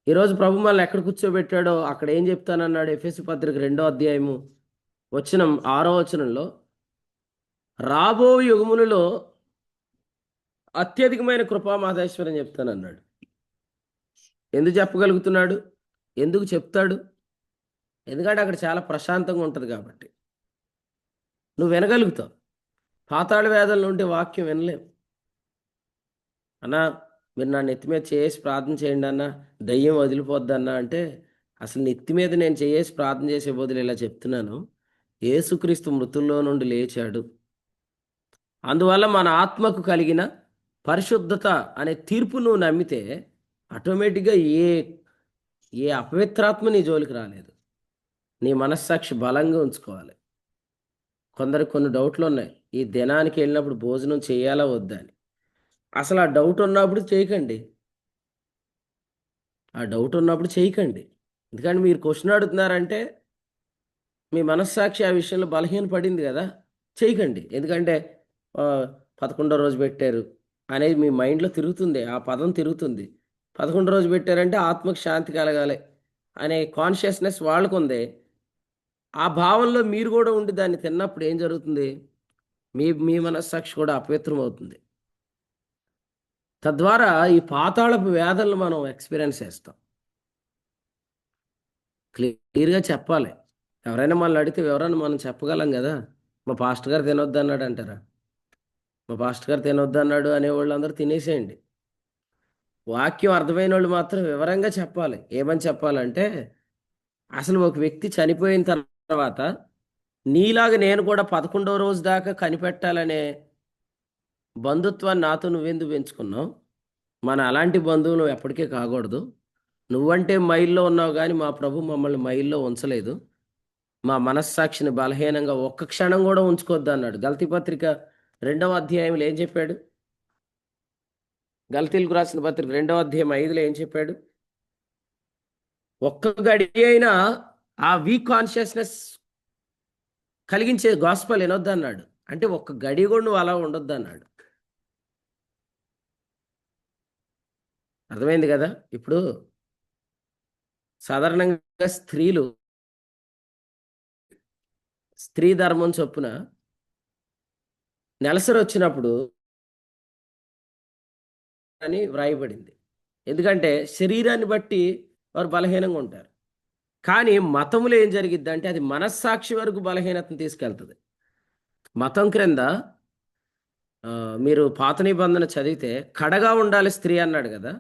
ఈరోజు ప్రభు మనల్ని ఎక్కడ కూర్చోబెట్టాడో అక్కడ ఏం చెప్తానన్నాడు? ఎఫెసు పత్రిక 2వ అధ్యాయము 6వ వచనంలో, రాబో యుగములలో అత్యధికమైన కృపా మహేశ్వరం చెప్తానన్నాడు. ఎందుకు చెప్పగలుగుతున్నాడు? ఎందుకు చెప్తాడు? ఎందుకంటే అక్కడ చాలా ప్రశాంతంగా ఉంటుంది కాబట్టి. నువ్వు వినగలుగుతావు. పాతాళ వేదనలు ఉంటే వాక్యం వినలేవు. అన్నా మీరు నా నెత్తి మీద చేసి ప్రార్థన చేయండి అన్న, దయ్యం వదిలిపోద్ది అన్న అంటే, అసలు నెత్తి మీద నేను చేసి ప్రార్థన చేసే బదులు ఇలా చెప్తున్నాను, యేసుక్రీస్తు మృతుల్లో నుండి లేచాడు, అందువల్ల మన ఆత్మకు కలిగిన పరిశుద్ధత అనే తీర్పు నువ్వు నమ్మితే ఆటోమేటిక్గా ఏ అపవిత్రాత్మ నీ జోలికి రాలేదు. నీ మనస్సాక్షి బలంగా ఉంచుకోవాలి. కొందరికి కొన్ని డౌట్లు ఉన్నాయి. ఈ దినానికి వెళ్ళినప్పుడు భోజనం చేయాలా వద్దా అని. అసలు ఆ డౌట్ ఉన్నప్పుడు చేయకండి. ఎందుకంటే మీరు క్వశ్చన్ అడుగుతున్నారంటే మీ మనస్సాక్షి ఆ విషయంలో బలహీన పడింది కదా, చేయకండి. ఎందుకంటే 11వ రోజు పెట్టారు అనేది మీ మైండ్లో తిరుగుతుంది, ఆ పదం తిరుగుతుంది. 11వ రోజు పెట్టారంటే ఆత్మకు శాంతి కలగాలి అనే కాన్షియస్నెస్ వాళ్ళకు ఉంది. ఆ భావంలో మీరు కూడా ఉండి దాన్ని తిన్నప్పుడు ఏం జరుగుతుంది? మీ మనస్సాక్షి కూడా అపవిత్రం అవుతుంది. తద్వారా ఈ పాతాళపు వేదనలు మనం ఎక్స్పీరియన్స్ చేస్తాం. క్లియర్గా చెప్పాలి. ఎవరైనా మనల్ని అడిగితే వివరాన్ని మనం చెప్పగలం కదా. మా పాస్టర్ గారు తినొద్దు అన్నాడు అంటారా? మా పాస్టర్ గారు తినొద్దు అన్నాడు అనేవాళ్ళు అందరూ తినేసేయండి. వాక్యం అర్థమైన వాళ్ళు మాత్రం వివరంగా చెప్పాలి. ఏమని చెప్పాలంటే, అసలు ఒక వ్యక్తి చనిపోయిన తర్వాత నీలాగా నేను కూడా 11వ రోజు దాకా కనిపెట్టాలనే బంధుత్వాన్ని నాతో నువ్వెందుకు పెంచుకున్నావు? మన అలాంటి బంధువులు ఎప్పటికీ కాకూడదు. నువ్వంటే మైల్లో ఉన్నావు కానీ మా ప్రభు మమ్మల్ని మైల్లో ఉంచలేదు. మా మనస్సాక్షిని బలహీనంగా ఒక్క క్షణం కూడా ఉంచుకోవద్దు అన్నాడు. గలతీ పత్రిక 2వ అధ్యాయంలో ఏం చెప్పాడు? గలతీలకు రాసిన పత్రిక 2వ అధ్యాయం 5లో ఏం చెప్పాడు? ఒక్క గడి అయినా ఆ వీక్ కాన్షియస్నెస్ కలిగించే గాస్పల్ వినొద్దు అన్నాడు. అంటే ఒక్క గడి కూడా నువ్వు అలా ఉండొద్దు అన్నాడు. అర్థమైంది కదా? ఇప్పుడు సాధారణంగా స్త్రీ ధర్మం చొప్పున నెలసరి వచ్చినప్పుడు అని వ్రాయబడింది. ఎందుకంటే శరీరాన్ని బట్టి వారు బలహీనంగా ఉంటారు. కానీ మతములో ఏం జరిగిద్ది అంటే అది మనస్సాక్షి వరకు బలహీనతను తీసుకెళ్తుంది. మతం క్రింద మీరు పాత నిబంధన చదివితే కడగా ఉండాలి స్త్రీ అన్నాడు కదా.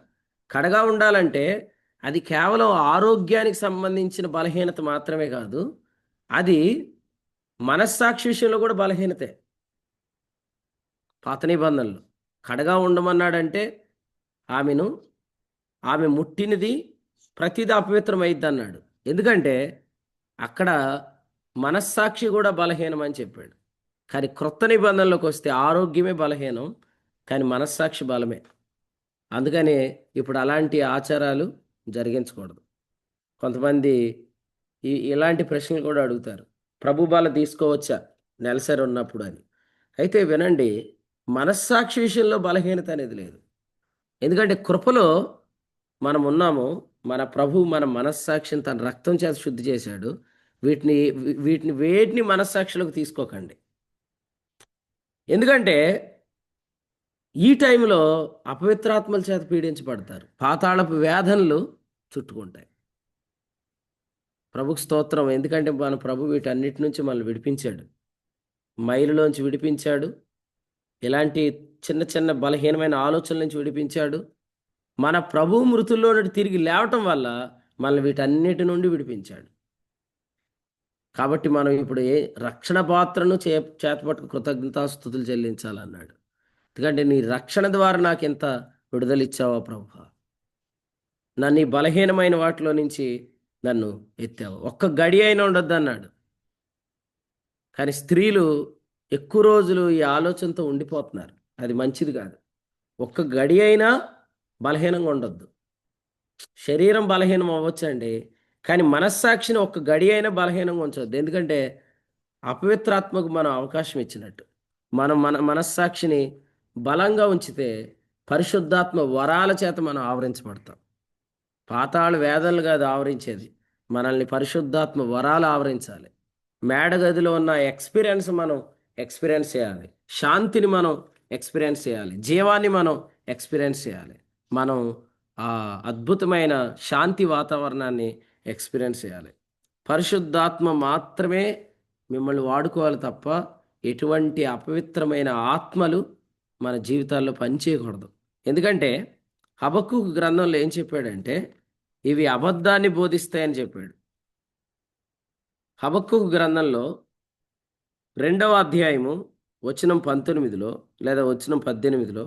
కడగా ఉండాలంటే అది కేవలం ఆరోగ్యానికి సంబంధించిన బలహీనత మాత్రమే కాదు, అది మనస్సాక్షి విషయంలో కూడా బలహీనతే. పాత నిబంధనలు కడగా ఉండమన్నాడంటే ఆమెను ఆమె ముట్టినది ప్రతిది అపవిత్రమైద్ది అన్నాడు. ఎందుకంటే అక్కడ మనస్సాక్షి కూడా బలహీనం అని చెప్పాడు. కానీ క్రొత్త నిబంధనలోకి వస్తే ఆరోగ్యమే బలహీనం, కానీ మనస్సాక్షి బలమే. అందుకని ఇప్పుడు అలాంటి ఆచారాలు జరిగించకూడదు. కొంతమంది ఇలాంటి ప్రశ్నలు కూడా అడుగుతారు, ప్రభు బల తీసుకోవచ్చా నెలసరి ఉన్నప్పుడు అని. అయితే వినండి, మనస్సాక్షి విషయంలో బలహీనత అనేది లేదు. ఎందుకంటే కృపలో మనం ఉన్నాము. మన ప్రభు మన మనస్సాక్షిని తన రక్తం చేత శుద్ధి చేశాడు. వేటిని మనస్సాక్షిలోకి తీసుకోకండి. ఎందుకంటే ఈ టైంలో అపవిత్రాత్మల చేత పీడించబడతారు, పాతాళపు వేదనలు చుట్టుకుంటాయి. ప్రభుకు స్తోత్రం. ఎందుకంటే మన ప్రభు వీటన్నిటి నుంచి మనల్ని విడిపించాడు, మైలులోంచి విడిపించాడు, ఇలాంటి చిన్న చిన్న బలహీనమైన ఆలోచనల నుంచి విడిపించాడు. మన ప్రభు మృతుల్లో నుండి తిరిగి లేవటం వల్ల మనల్ని వీటన్నిటి నుండి విడిపించాడు. కాబట్టి మనం ఇప్పుడు రక్షణ పాత్రను చేతపట్టుకు కృతజ్ఞతాస్తుతులు చెల్లించాలన్నాడు. ఎందుకంటే నీ రక్షణ ద్వారా నాకు ఎంత విడుదల ఇచ్చావా ప్రభు, నన్ను ఈ బలహీనమైన వాటిలో నుంచి నన్ను ఎత్తావు. ఒక్క గడి అయినా ఉండొద్దు అన్నాడు. కానీ స్త్రీలు ఎక్కువ రోజులు ఈ ఆలోచనతో ఉండిపోతున్నారు, అది మంచిది కాదు. ఒక్క గడి అయినా బలహీనంగా ఉండొద్దు. శరీరం బలహీనం అవ్వచ్చండి, కానీ మనస్సాక్షిని ఒక్క గడి అయినా బలహీనంగా ఉంచవద్దు. ఎందుకంటే అపవిత్రాత్మకు మనం అవకాశం ఇచ్చినట్టు. మనం మన మనస్సాక్షిని బలంగా ఉంచితే పరిశుద్ధాత్మ వరాల చేత మనం ఆవరించబడతాం. పాతాళ వేదనలు కాదు ఆవరించేది, మనల్ని పరిశుద్ధాత్మ వరాలు ఆవరించాలి. మేడగదిలో ఉన్న ఎక్స్పీరియన్స్ మనం ఎక్స్పీరియన్స్ చేయాలి, శాంతిని మనం ఎక్స్పీరియన్స్ చేయాలి, జీవాన్ని మనం ఎక్స్పీరియన్స్ చేయాలి. మనం ఆ అద్భుతమైన శాంతి వాతావరణాన్ని ఎక్స్పీరియన్స్ చేయాలి. పరిశుద్ధాత్మ మాత్రమే మిమ్మల్ని వాడుకోవాలి తప్ప ఎటువంటి అపవిత్రమైన ఆత్మలు మన జీవితాల్లో పనిచేయకూడదు. ఎందుకంటే హబక్కూకు గ్రంథంలో ఏం చెప్పాడంటే ఇవి అబద్ధాన్ని బోధిస్తాయని చెప్పాడు. హబక్కూకు గ్రంథంలో 2వ అధ్యాయము వచనం 19లో లేదా వచనం 18లో,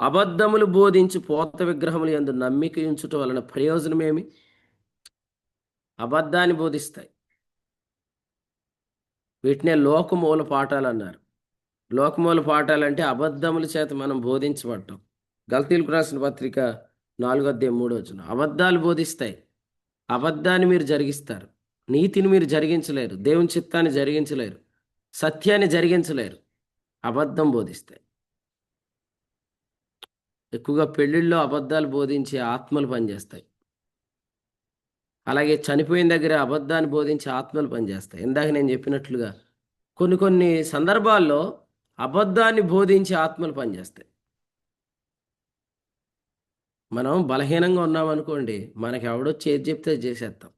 అబద్ధములు బోధించి పోత విగ్రహములు యందు నమ్మిక ఉంచుట వలన ప్రయోజనమేమి? అబద్ధాన్ని బోధిస్తాయి. వీటినే లోకమూల పాఠాలు అన్నారు. లోకమూల పాఠాలు అంటే అబద్ధముల చేత మనం బోధించబడటం. గల్తీలకు రాసిన పత్రిక 4వ అధ్యాయం 3వ వచనం, అబద్ధాలు బోధిస్తాయి. అబద్ధాన్ని మీరు జరిగిస్తారు, నీతిని మీరు జరిగించలేరు, దేవుని చిత్తాన్ని జరిగించలేరు, సత్యాన్ని జరిగించలేరు. అబద్ధం బోధిస్తాయి. ఎక్కువగా పెళ్ళిళ్ళలో అబద్ధాలు బోధించే ఆత్మలు పనిచేస్తాయి. అలాగే చనిపోయిన దగ్గర అబద్ధాన్ని బోధించే ఆత్మలు పనిచేస్తాయి. ఇందాక నేను చెప్పినట్లుగా కొన్ని సందర్భాల్లో అబద్ధాన్ని బోధించే ఆత్మలు పనిచేస్తాయి. మనం బలహీనంగా ఉన్నామనుకోండి, మనకి ఎవడొచ్చి ఏది చెప్తే చేసేస్తాం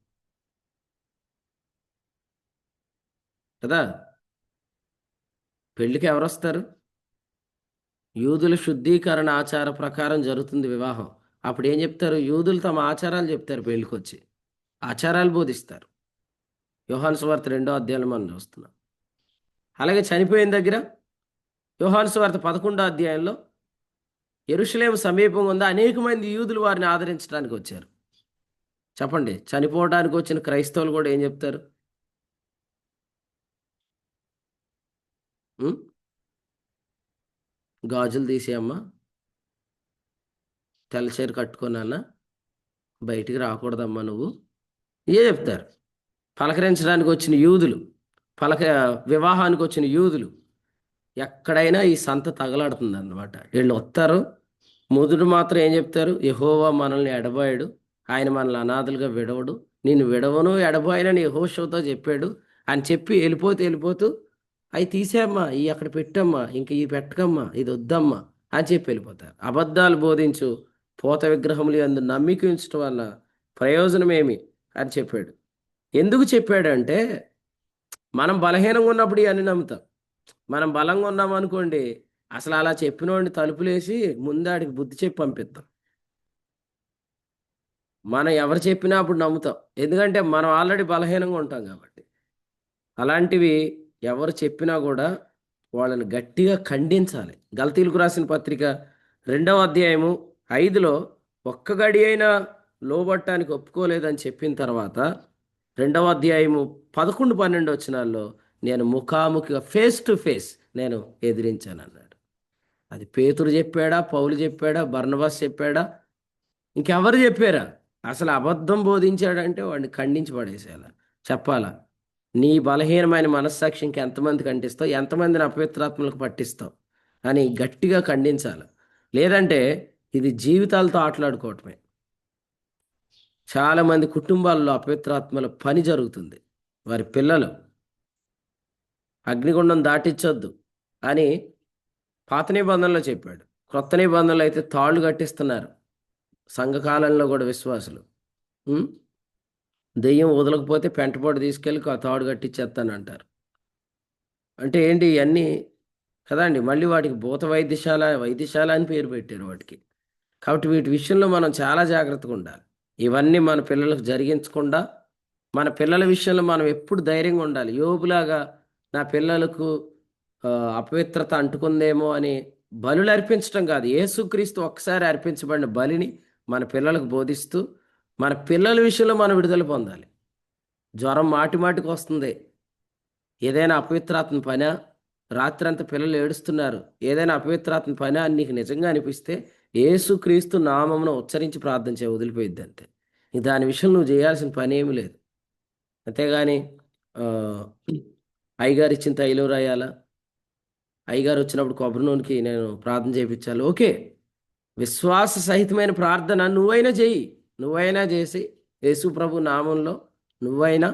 కదా. పెళ్ళికి ఎవరు వస్తారు? యూదుల శుద్ధీకరణ ఆచార ప్రకారం జరుగుతుంది వివాహం. అప్పుడు ఏం చెప్తారు? యూదులు తమ ఆచారాలు చెప్తారు, పెళ్ళికి వచ్చి ఆచారాలు బోధిస్తారు. యోహాను సువార్త 2వ అధ్యాయంలో మనం చూస్తున్నాం. అలాగే చనిపోయిన దగ్గర యోహాను సువార్త 11వ అధ్యాయంలో యెరూషలేము సమీపంగా ఉందా, అనేక మంది యూదులు వారిని ఆదరించడానికి వచ్చారు. చెప్పండి, చనిపోవడానికి వచ్చిన క్రైస్తవులు కూడా ఏం చెప్తారు? గాజులు తీసేయమ్మా, తెల్లచీర కట్టుకోనన్నా, బయటికి రాకూడదమ్మా నువ్వు, ఏ చెప్తారు. పలకరించడానికి వచ్చిన యూదులు, వివాహానికి వచ్చిన యూదులు, ఎక్కడైనా ఈ సంత తగలాడుతుంది అన్నమాట. వీళ్ళు వస్తారు, మొదటి మాత్రం ఏం చెప్తారు? యెహోవా మనల్ని ఎడబాయడు, ఆయన మనల్ని అనాథలుగా విడవడు, నేను విడవను ఎడబాయనని యెహోషువతో చెప్పాడు అని చెప్పి వెళ్ళిపోతూ అవి తీసేమ్మా, ఇవి అక్కడ పెట్టమ్మా, ఇంక ఇవి పెట్టకమ్మా, ఇది వద్దమ్మా అని చెప్పి వెళ్ళిపోతారు. అబద్ధాలు బోధించు పోత విగ్రహములు యందు నమ్మిక ఉంచడం వల్ల ప్రయోజనమేమి అని చెప్పాడు. ఎందుకు చెప్పాడంటే మనం బలహీనంగా ఉన్నప్పుడు ఇవన్నీ నమ్ముతాం, మనం బలంగా ఉన్నాం అనుకోండి, అసలు అలా చెప్పినోడిని తలుపులేసి ముందాడికి బుద్ధి చెప్పి పంపిస్తాం. మనం ఎవరు చెప్పినా అప్పుడు నమ్ముతాం, ఎందుకంటే మనం ఆల్రెడీ బలహీనంగా ఉంటాం కాబట్టి. అలాంటివి ఎవరు చెప్పినా కూడా వాళ్ళని గట్టిగా ఖండించాలి. గల్తీలకు రాసిన పత్రిక 2వ అధ్యాయము 5లో ఒక్క గడి అయినా లోబట్టానికి ఒప్పుకోలేదని చెప్పిన తర్వాత 2వ అధ్యాయము 11, 12 వచనాల్లో నేను ముఖాముఖిగా ఫేస్ టు ఫేస్ నేను ఎదిరించాను అన్నాడు. అది పేతురు చెప్పాడా, పౌలు చెప్పాడా, బర్నబాస్ చెప్పాడా, ఇంకెవరు చెప్పారా? అసలు అబద్ధం బోధించాడంటే వాడిని ఖండించి పడేసేయాల, చెప్పాలా. నీ బలహీనమైన మనస్సాక్షి ఇంకెంతమందికి అంటిస్తావు, ఎంతమందిని అపవిత్రాత్మలకు పట్టిస్తావు అని గట్టిగా ఖండించాలి. లేదంటే ఇది జీవితాలతో ఆటలాడుకోవటమే. చాలామంది కుటుంబాల్లో అపవిత్రాత్మల పని జరుగుతుంది. వారి పిల్లలు అగ్నిగుండం దాటించొద్దు అని పాత నిబంధనలో చెప్పాడు. క్రొత్త నిబంధనలు అయితే తాళ్ళు కట్టిస్తున్నారు సంఘకాలంలో కూడా విశ్వాసులు. ఉం? దెయ్యం వదలకపోతే పెంటపాటు తీసుకెళ్ళి తాడు కట్టించేస్తానంటారు. అంటే ఏంటి ఇవన్నీ కదండి. మళ్ళీ వాటికి భూత వైద్యశాల అని పేరు పెట్టారు వాటికి. కాబట్టి వీటి విషయంలో మనం చాలా జాగ్రత్తగా ఉండాలి. ఇవన్నీ మన పిల్లలకు జరిగించకుండా మన పిల్లల విషయంలో మనం ఎప్పుడు ధైర్యంగా ఉండాలి. యోబులాగా నా పిల్లలకు అపవిత్రత అంటుకుందేమో అని బలులు అర్పించడం కాదు, యేసుక్రీస్తు ఒక్కసారి అర్పించబడిన బలిని మన పిల్లలకు బోధిస్తూ మన పిల్లల విషయంలో మనం విడుదల పొందాలి. జ్వరం మాటి మాటికి వస్తుంది, ఏదైనా అపవిత్రాత్మ పనా, రాత్రంతా పిల్లలు ఏడుస్తున్నారు, ఏదైనా అపవిత్రాత్మ పనా అని నీకు నిజంగా అనిపిస్తే యేసుక్రీస్తు నామమును ఉచ్చరించి ప్రార్థన చేయ, వదిలిపోయిద్ది అంతే. దాని విషయం నువ్వు చేయాల్సిన పని ఏమీ లేదు. అంతేగాని అయ్యగారు ఇచ్చిన తైలం రాయాలా, అయ్యగారు వచ్చినప్పుడు కొబ్బరి నూనెకి నేను ప్రార్థన చేయించాలి, ఓకే. విశ్వాస సహితమైన ప్రార్థన నువ్వైనా చేయి, నువ్వైనా చేసి యేసు ప్రభు నామంలో నువ్వైనా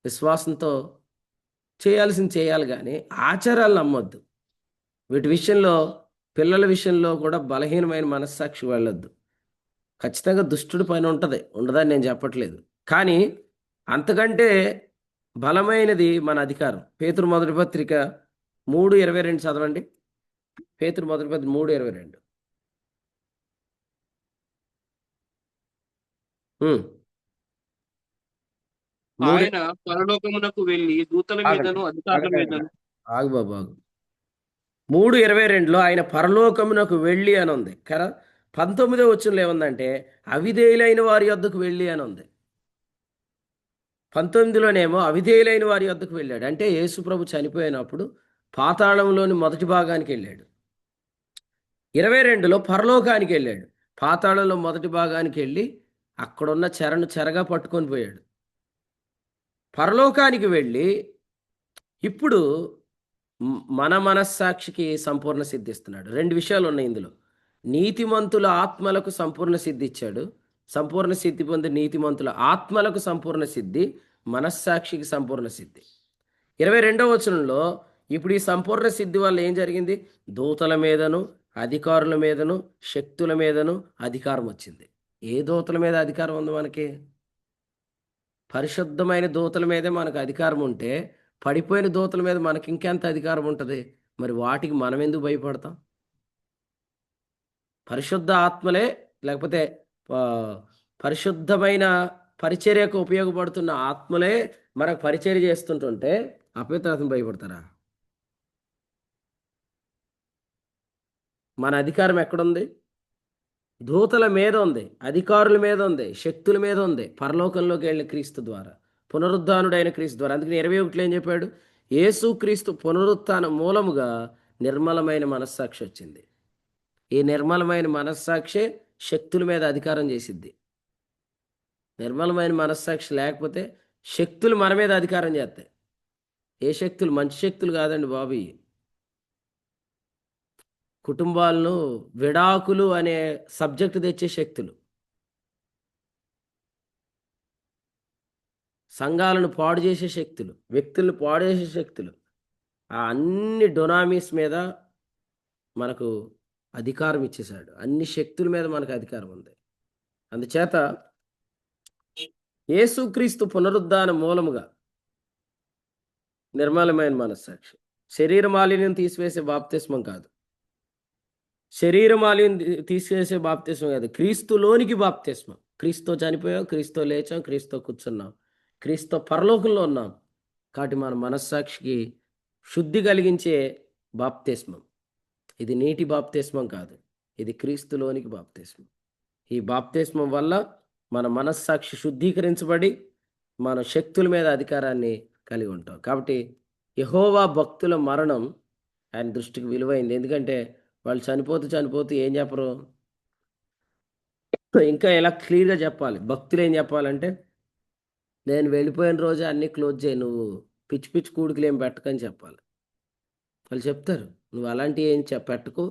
విశ్వాసంతో చేయాల్సింది చేయాలి, కానీ ఆచారాలు నమ్మొద్దు. వీటి విషయంలో పిల్లల విషయంలో కూడా బలహీనమైన మనస్సాక్షి వెళ్ళొద్దు. ఖచ్చితంగా దుష్టుడి పైన ఉంటుంది, ఉండదని నేను చెప్పట్లేదు, కానీ అంతకంటే బలమైనది మన అధికారం. పేతురు మొదటి పత్రిక 3:22 చదవండి. పేతురు మొదటి పత్రిక 3:22. మూడు ఆయన పరలోకమునకు వెళ్ళి దూతల ఆగండి మీదను అధికారుల ఆగండి మీదను. ఆగండి. ఆగు బాబు ఆగు. 3:22లో ఆయన పరలోకమునకు వెళ్ళి అని ఉంది కదా. 19వ వచనంలో ఏముందంటే అవిధేయులైన వారి యొద్దకు వెళ్ళి అని ఉంది. 19లోనేమో అవిధేయులైన వారి యొద్దకు వెళ్ళాడు, అంటే యేసుప్రభు చనిపోయినప్పుడు పాతాళంలోని మొదటి భాగానికి వెళ్ళాడు. 22లో పరలోకానికి వెళ్ళాడు, పాతాళంలో మొదటి భాగానికి వెళ్ళి అక్కడున్న చెరను చెరగా పట్టుకొని పోయాడు. పరలోకానికి వెళ్ళి ఇప్పుడు మన మనస్సాక్షికి సంపూర్ణ సిద్ధి ఇస్తున్నాడు. 2 విషయాలు ఉన్నాయి ఇందులో. నీతిమంతుల ఆత్మలకు సంపూర్ణ సిద్ధి ఇచ్చాడు. సంపూర్ణ సిద్ధి పొంది నీతిమంతుల ఆత్మలకు సంపూర్ణ సిద్ధి, మనస్సాక్షికి సంపూర్ణ సిద్ధి. 22వ వచనంలో ఇప్పుడు ఈ సంపూర్ణ సిద్ధి వల్ల ఏం జరిగింది? దూతల మీదను అధికారుల మీదను శక్తుల మీదను అధికారం వచ్చింది. ఏ దూతల మీద అధికారం ఉంది మనకి? పరిశుద్ధమైన దూతల మీదే మనకు అధికారం ఉంటే పడిపోయిన దూతల మీద మనకి ఇంకెంత అధికారం ఉంటుంది? మరి వాటికి మనం ఎందుకు భయపడతాం? పరిశుద్ధ ఆత్మలే, లేకపోతే పరిశుద్ధమైన పరిచర్యకు ఉపయోగపడుతున్న ఆత్మలే మనకు పరిచర్య చేస్తుంటుంటే అపవిత్రాత్మ భయపడతారా? మన అధికారం ఎక్కడుంది? దూతల మీద ఉంది, అధికారుల మీద ఉంది, శక్తుల మీద ఉంది, పరలోకంలోకి వెళ్ళిన క్రీస్తు ద్వారా, పునరుద్ధానుడైన క్రీస్తు ద్వారా. అందుకని 21లో ఏం చెప్పాడు? యేసు క్రీస్తు పునరుత్థాన మూలముగా నిర్మలమైన మనస్సాక్షి వచ్చింది. ఈ నిర్మలమైన మనస్సాక్షి శక్తుల మీద అధికారం చేసిద్ది. నిర్మలమైన మనస్సాక్షి లేకపోతే శక్తులు మన మీద అధికారం చేస్తాయి. ఏ శక్తులు? మంచి శక్తులు కాదండి బాబు. కుటుంబాలను విడాకులు అనే సబ్జెక్టు తెచ్చే శక్తులు, సంఘాలను పాడు చేసే శక్తులు, వ్యక్తులను పాడు చేసే శక్తులు, ఆ అన్ని డొనామీస్ మీద మనకు అధికారం ఇచ్చేశాడు. అన్ని శక్తుల మీద మనకు అధికారం ఉంది. అందుచేత యేసుక్రీస్తు పునరుద్ధాన మూలముగా నిర్మలమైన మనస్సాక్షి, శరీర మాలిన్యం తీసివేసే బాప్తిస్మం కాదు. శరీర మాలిన్యం తీసివేసే బాప్తిస్మం కాదు. క్రీస్తులోనికి బాప్తిస్మం. క్రీస్తుతో చనిపోయాం, క్రీస్తుతో లేచాం, క్రీస్తుతో కూర్చున్నాం, క్రీస్తుతో పరలోకంలో ఉన్నాం. కాబట్టి మన మనస్సాక్షికి శుద్ధి కలిగించే బాప్తిస్మం. ఇది నీటి బాప్తిస్మం కాదు, ఇది క్రీస్తులోనికి బాప్తిస్మం. ఈ బాప్తిస్మం వల్ల మన మనస్సాక్షి శుద్ధీకరించబడి మన శక్తుల మీద అధికారాన్ని కలిగి ఉంటాం. కాబట్టి యెహోవా భక్తుల మరణం ఆయన దృష్టికి విలువైంది. ఎందుకంటే వాళ్ళు చనిపోతూ ఏం చెప్పరు, ఇంకా ఎలా క్లియర్గా చెప్పాలి. భక్తులు ఏం చెప్పాలంటే, నేను వెళ్ళిపోయిన రోజు అన్నీ క్లోజ్ చేయి, నువ్వు పిచ్చి పిచ్చి కూడికలు ఏం పెట్టకని చెప్పాలి. వాళ్ళు చెప్తారు, నువ్వు అలాంటివి ఏం పెట్టకు,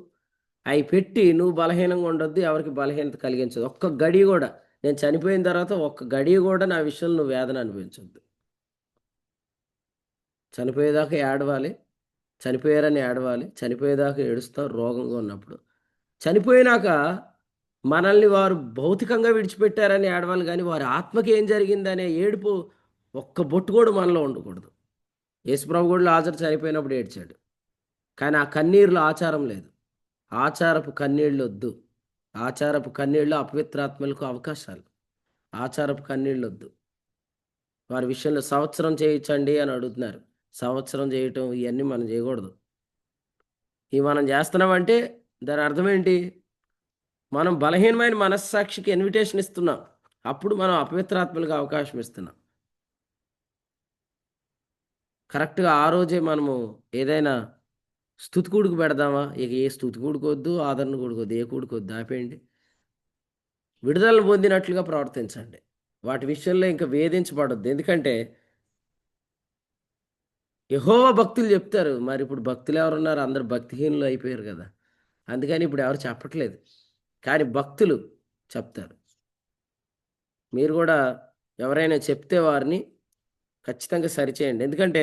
అవి పెట్టి నువ్వు బలహీనంగా ఉండొద్దు, ఎవరికి బలహీనత కలిగించదు. ఒక్క గడియ కూడా, నేను చనిపోయిన తర్వాత ఒక్క గడియ కూడా నా విషయంలో నువ్వు వేదన అనిపించొద్దు. చనిపోయేదాకా ఏడవాలి, చనిపోయారని ఏడవాలి, చనిపోయేదాకా ఏడుస్తావు రోగంగా ఉన్నప్పుడు. చనిపోయినాక మనల్ని వారు భౌతికంగా విడిచిపెట్టారని ఏడవాలి, కానీ వారి ఆత్మకి ఏం జరిగిందనే ఏడుపు ఒక్క బొట్టు కూడా మనలో ఉండకూడదు. యేసుప్రభు కూడా లాజరు చనిపోయినప్పుడు ఏడ్చాడు, కానీ ఆ కన్నీరులో ఆచారం లేదు. ఆచారపు కన్నీళ్ళు వద్దు. ఆచారపు కన్నీళ్ళు అపవిత్రాత్మలకు అవకాశాలు. ఆచారపు కన్నీళ్ళు వద్దు. వారి విషయంలో సంవత్సరం చేయించండి అని అడుగుతున్నారు. సంవత్సరం చేయటం ఇవన్నీ మనం చేయకూడదు. ఇవి మనం చేస్తున్నామంటే దాని అర్థం ఏంటి? మనం బలహీనమైన మనస్సాక్షికి ఇన్విటేషన్ ఇస్తున్నాం. అప్పుడు మనం అపవిత్రాత్మలకు అవకాశం ఇస్తున్నాం. కరెక్ట్గా ఆ రోజే మనము ఏదైనా స్తుతి కూడుకు పెడదామా? ఇక ఏ స్తుతి కూడుకోవద్దు, ఆదరణ కూడుకోవద్దు, ఏ కూడుకోవద్దు, ఆపేయండి. విడుదల పొందినట్లుగా ప్రవర్తించండి. వాటి విషయంలో ఇంకా వేధించబడొద్దు. ఎందుకంటే యెహోవా భక్తులు చెప్తారు. మరి ఇప్పుడు భక్తులు ఎవరున్నారు? అందరు భక్తిహీనులు అయిపోయారు కదా. అందుకని ఇప్పుడు ఎవరు చెప్పట్లేదు, కానీ భక్తులు చెప్తారు. మీరు కూడా ఎవరైనా చెప్తే వారిని ఖచ్చితంగా సరిచేయండి. ఎందుకంటే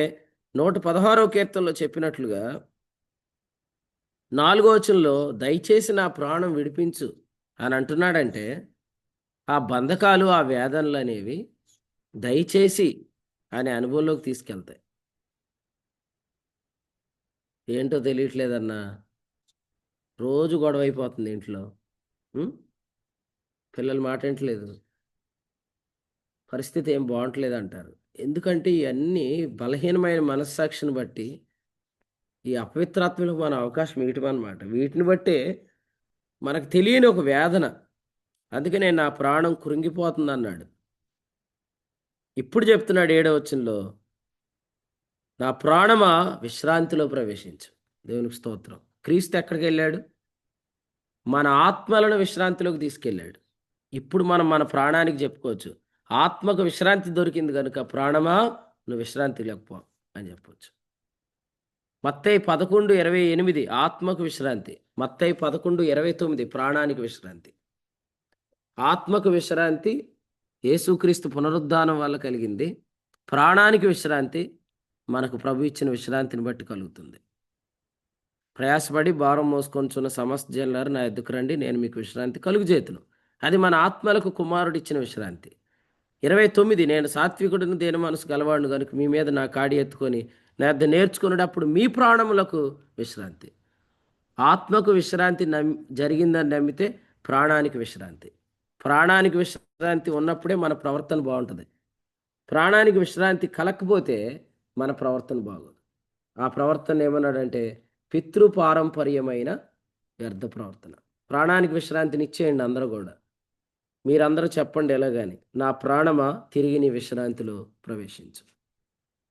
116వ కీర్తనలో చెప్పినట్లుగా 4వ వచనంలో దయచేసి నా ప్రాణం విడిపించు అని అంటున్నాడంటే, ఆ బంధకాలు, ఆ వేదనలు అనేవి దయచేసి అనే అనుభవంలోకి తీసుకెళ్తాయి. ఏంటో తెలియట్లేదన్నా, రోజు గొడవ అయిపోతుంది ఇంట్లో. పిల్లలు మాట వింటలేదు, పరిస్థితి ఏం బాగుంటలేదు అంటారు. ఎందుకంటే ఇవన్నీ బలహీనమైన మనస్సాక్షిని బట్టి, ఈ అపవిత్రాత్మలకు మన అవకాశం ఇవ్వటమన్నమాట. వీటిని బట్టే మనకు తెలియని ఒక వేదన. అందుకనే నా ప్రాణం కృంగిపోతుంది అన్నాడు. ఇప్పుడు చెప్తున్నాడు 7వ వచనంలో, నా ప్రాణమా విశ్రాంతిలో ప్రవేశించు. దేవునికి స్తోత్రం. క్రీస్తు ఎక్కడికి వెళ్ళాడు? మన ఆత్మలను విశ్రాంతిలోకి తీసుకెళ్ళాడు. ఇప్పుడు మనం మన ప్రాణానికి చెప్పుకోవచ్చు, ఆత్మకు విశ్రాంతి దొరికింది కనుక ప్రాణమా నువ్వు విశ్రాంతి లేకపో అని చెప్పవచ్చు. మత్తయి 11:28 ఆత్మకు విశ్రాంతి. మత్తయి 11:29 ప్రాణానికి విశ్రాంతి. ఆత్మకు విశ్రాంతి యేసుక్రీస్తు పునరుద్ధానం వల్ల కలిగింది. ప్రాణానికి విశ్రాంతి మనకు ప్రభు ఇచ్చిన విశ్రాంతిని బట్టి కలుగుతుంది. ప్రయాసపడి భారం మోసుకొంచున్న సమస్త జనులారా నా ఎద్దుకు రండి, నేను మీకు విశ్రాంతి కలుగుజేతును. అది మన ఆత్మలకు కుమారుడు ఇచ్చిన విశ్రాంతి. 29 నేను సాత్వికుడిని, దేని మనసు గలవాడును కనుక మీ మీద నా కాడి ఎత్తుకొని నా యొద్ద నేర్చుకునేటప్పుడు మీ ప్రాణములకు విశ్రాంతి. ఆత్మకు విశ్రాంతి జరిగిందని నమ్మితే ప్రాణానికి విశ్రాంతి. ప్రాణానికి విశ్రాంతి ఉన్నప్పుడే మన ప్రవర్తన బాగుంటుంది. ప్రాణానికి విశ్రాంతి కలకపోతే మన ప్రవర్తన బాగోదు. ఆ ప్రవర్తన ఏమన్నాడంటే పితృపారంపర్యమైన వ్యర్థ ప్రవర్తన. ప్రాణానికి విశ్రాంతిని ఇచ్చేయండి అందరూ కూడా. మీరందరూ చెప్పండి ఎలాగని, నా ప్రాణమా తిరిగి నీ విశ్రాంతిలో ప్రవేశించు.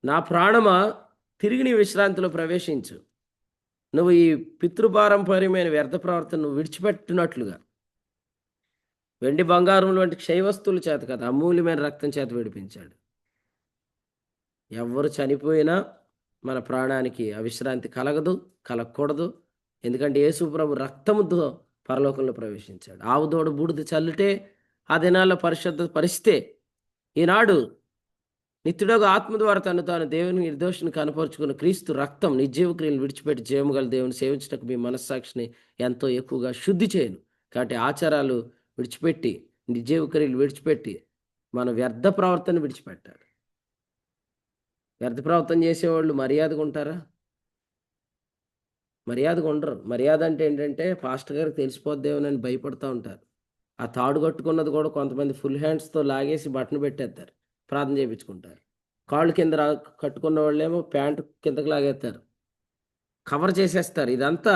నా ప్రాణమా తిరిగి నీ విశ్రాంతిలో ప్రవేశించు. నువ్వు ఈ పితృపారంపర్యమైన వ్యర్థ ప్రవర్తన నువ్వు విడిచిపెట్టినట్లుగా, వెండి బంగారం వంటి క్షయ వస్తువుల చేత కదా, అమూల్యమైన రక్తం చేత విడిపించాడు. ఎవరు చనిపోయినా మన ప్రాణానికి అవిశ్రాంతి కలగదు, కలగకూడదు. ఎందుకంటే యేసు ప్రభు రక్తముతో పరలోకంలో ప్రవేశించాడు. ఆవుదోడు బూడిద చల్లుటే ఆ దినాల్లో పరిశుద్ధ పరిస్తే, ఈనాడు నిత్యుడగా ఆత్మ ద్వారా తను తాను దేవుని నిర్దోషిని కనపరుచుకున్న క్రీస్తు రక్తం నిర్జీవ క్రియలు విడిచిపెట్టి జీవము గల దేవుని సేవించటకు మీ మనస్సాక్షిని ఎంతో ఎక్కువగా శుద్ధి చేయను. కాబట్టి ఆచారాలు విడిచిపెట్టి, నిర్జీవ క్రియలు విడిచిపెట్టి మన వ్యర్థ ప్రవర్తన విడిచిపెట్టాలి. వ్యర్థ ప్రవర్తన చేసేవాళ్ళు మర్యాదగా ఉంటారా? మర్యాదగా ఉండరు. మర్యాద అంటే ఏంటంటే పాస్టర్ గారికి తెలిసిపోద్దేమోనని భయపడుతూ ఉంటారు. ఆ తాడు కట్టుకున్నది కూడా కొంతమంది ఫుల్ హ్యాండ్స్‌తో లాగేసి బటన్ పెట్టేత్తారు. ప్రార్థన చేపించుకుంటారు. కాళ్ళు కింద కట్టుకున్న వాళ్ళేమో ప్యాంట్ కిందకి లాగేత్తారు. కవర్ చేసేస్తారు. ఇదంతా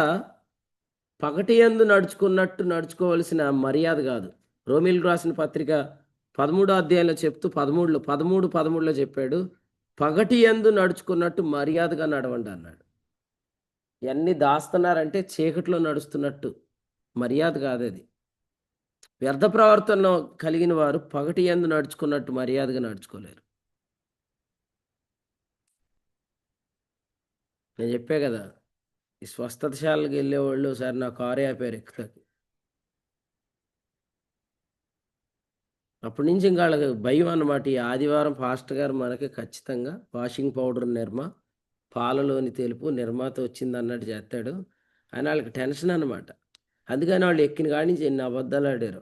పగటి యందు నడుచుకున్నట్టు నడుచుకోవాల్సిన మర్యాద కాదు. రోమీయులకు రాసిన పత్రిక 13వ అధ్యాయంలో చెప్తూ 13:13లో చెప్పాడు. పగటి యందు నడుచుకున్నట్టు మర్యాదగా నడవండి అన్నాడు. ఇయన్నీ దాస్తున్నారంటే చీకట్లో నడుస్తున్నట్టు. మర్యాద కాదది. వ్యర్థ ప్రవర్తన కలిగిన వారు పగటి యందు నడుచుకున్నట్టు మర్యాదగా నడుచుకోలేరు. నేను చెప్పా కదా! ఈ స్వస్థతశాలకి వెళ్ళేవాళ్ళు ఒకసారి నా కారు ఆపారు ఎక్కుతాకి. అప్పటి నుంచి ఇంకా వాళ్ళకి భయం అన్నమాట. ఈ ఆదివారం పాస్టర్ గారు మనకి ఖచ్చితంగా వాషింగ్ పౌడర్ నిర్మా, పాలలోని తెలుపు నిర్మాతో వచ్చిందన్నట్టు చేస్తాడు అని వాళ్ళకి టెన్షన్ అన్నమాట. అందుకని వాళ్ళు ఎక్కిన కాడి నుంచి ఎన్ని అబద్ధాలు ఆడారు.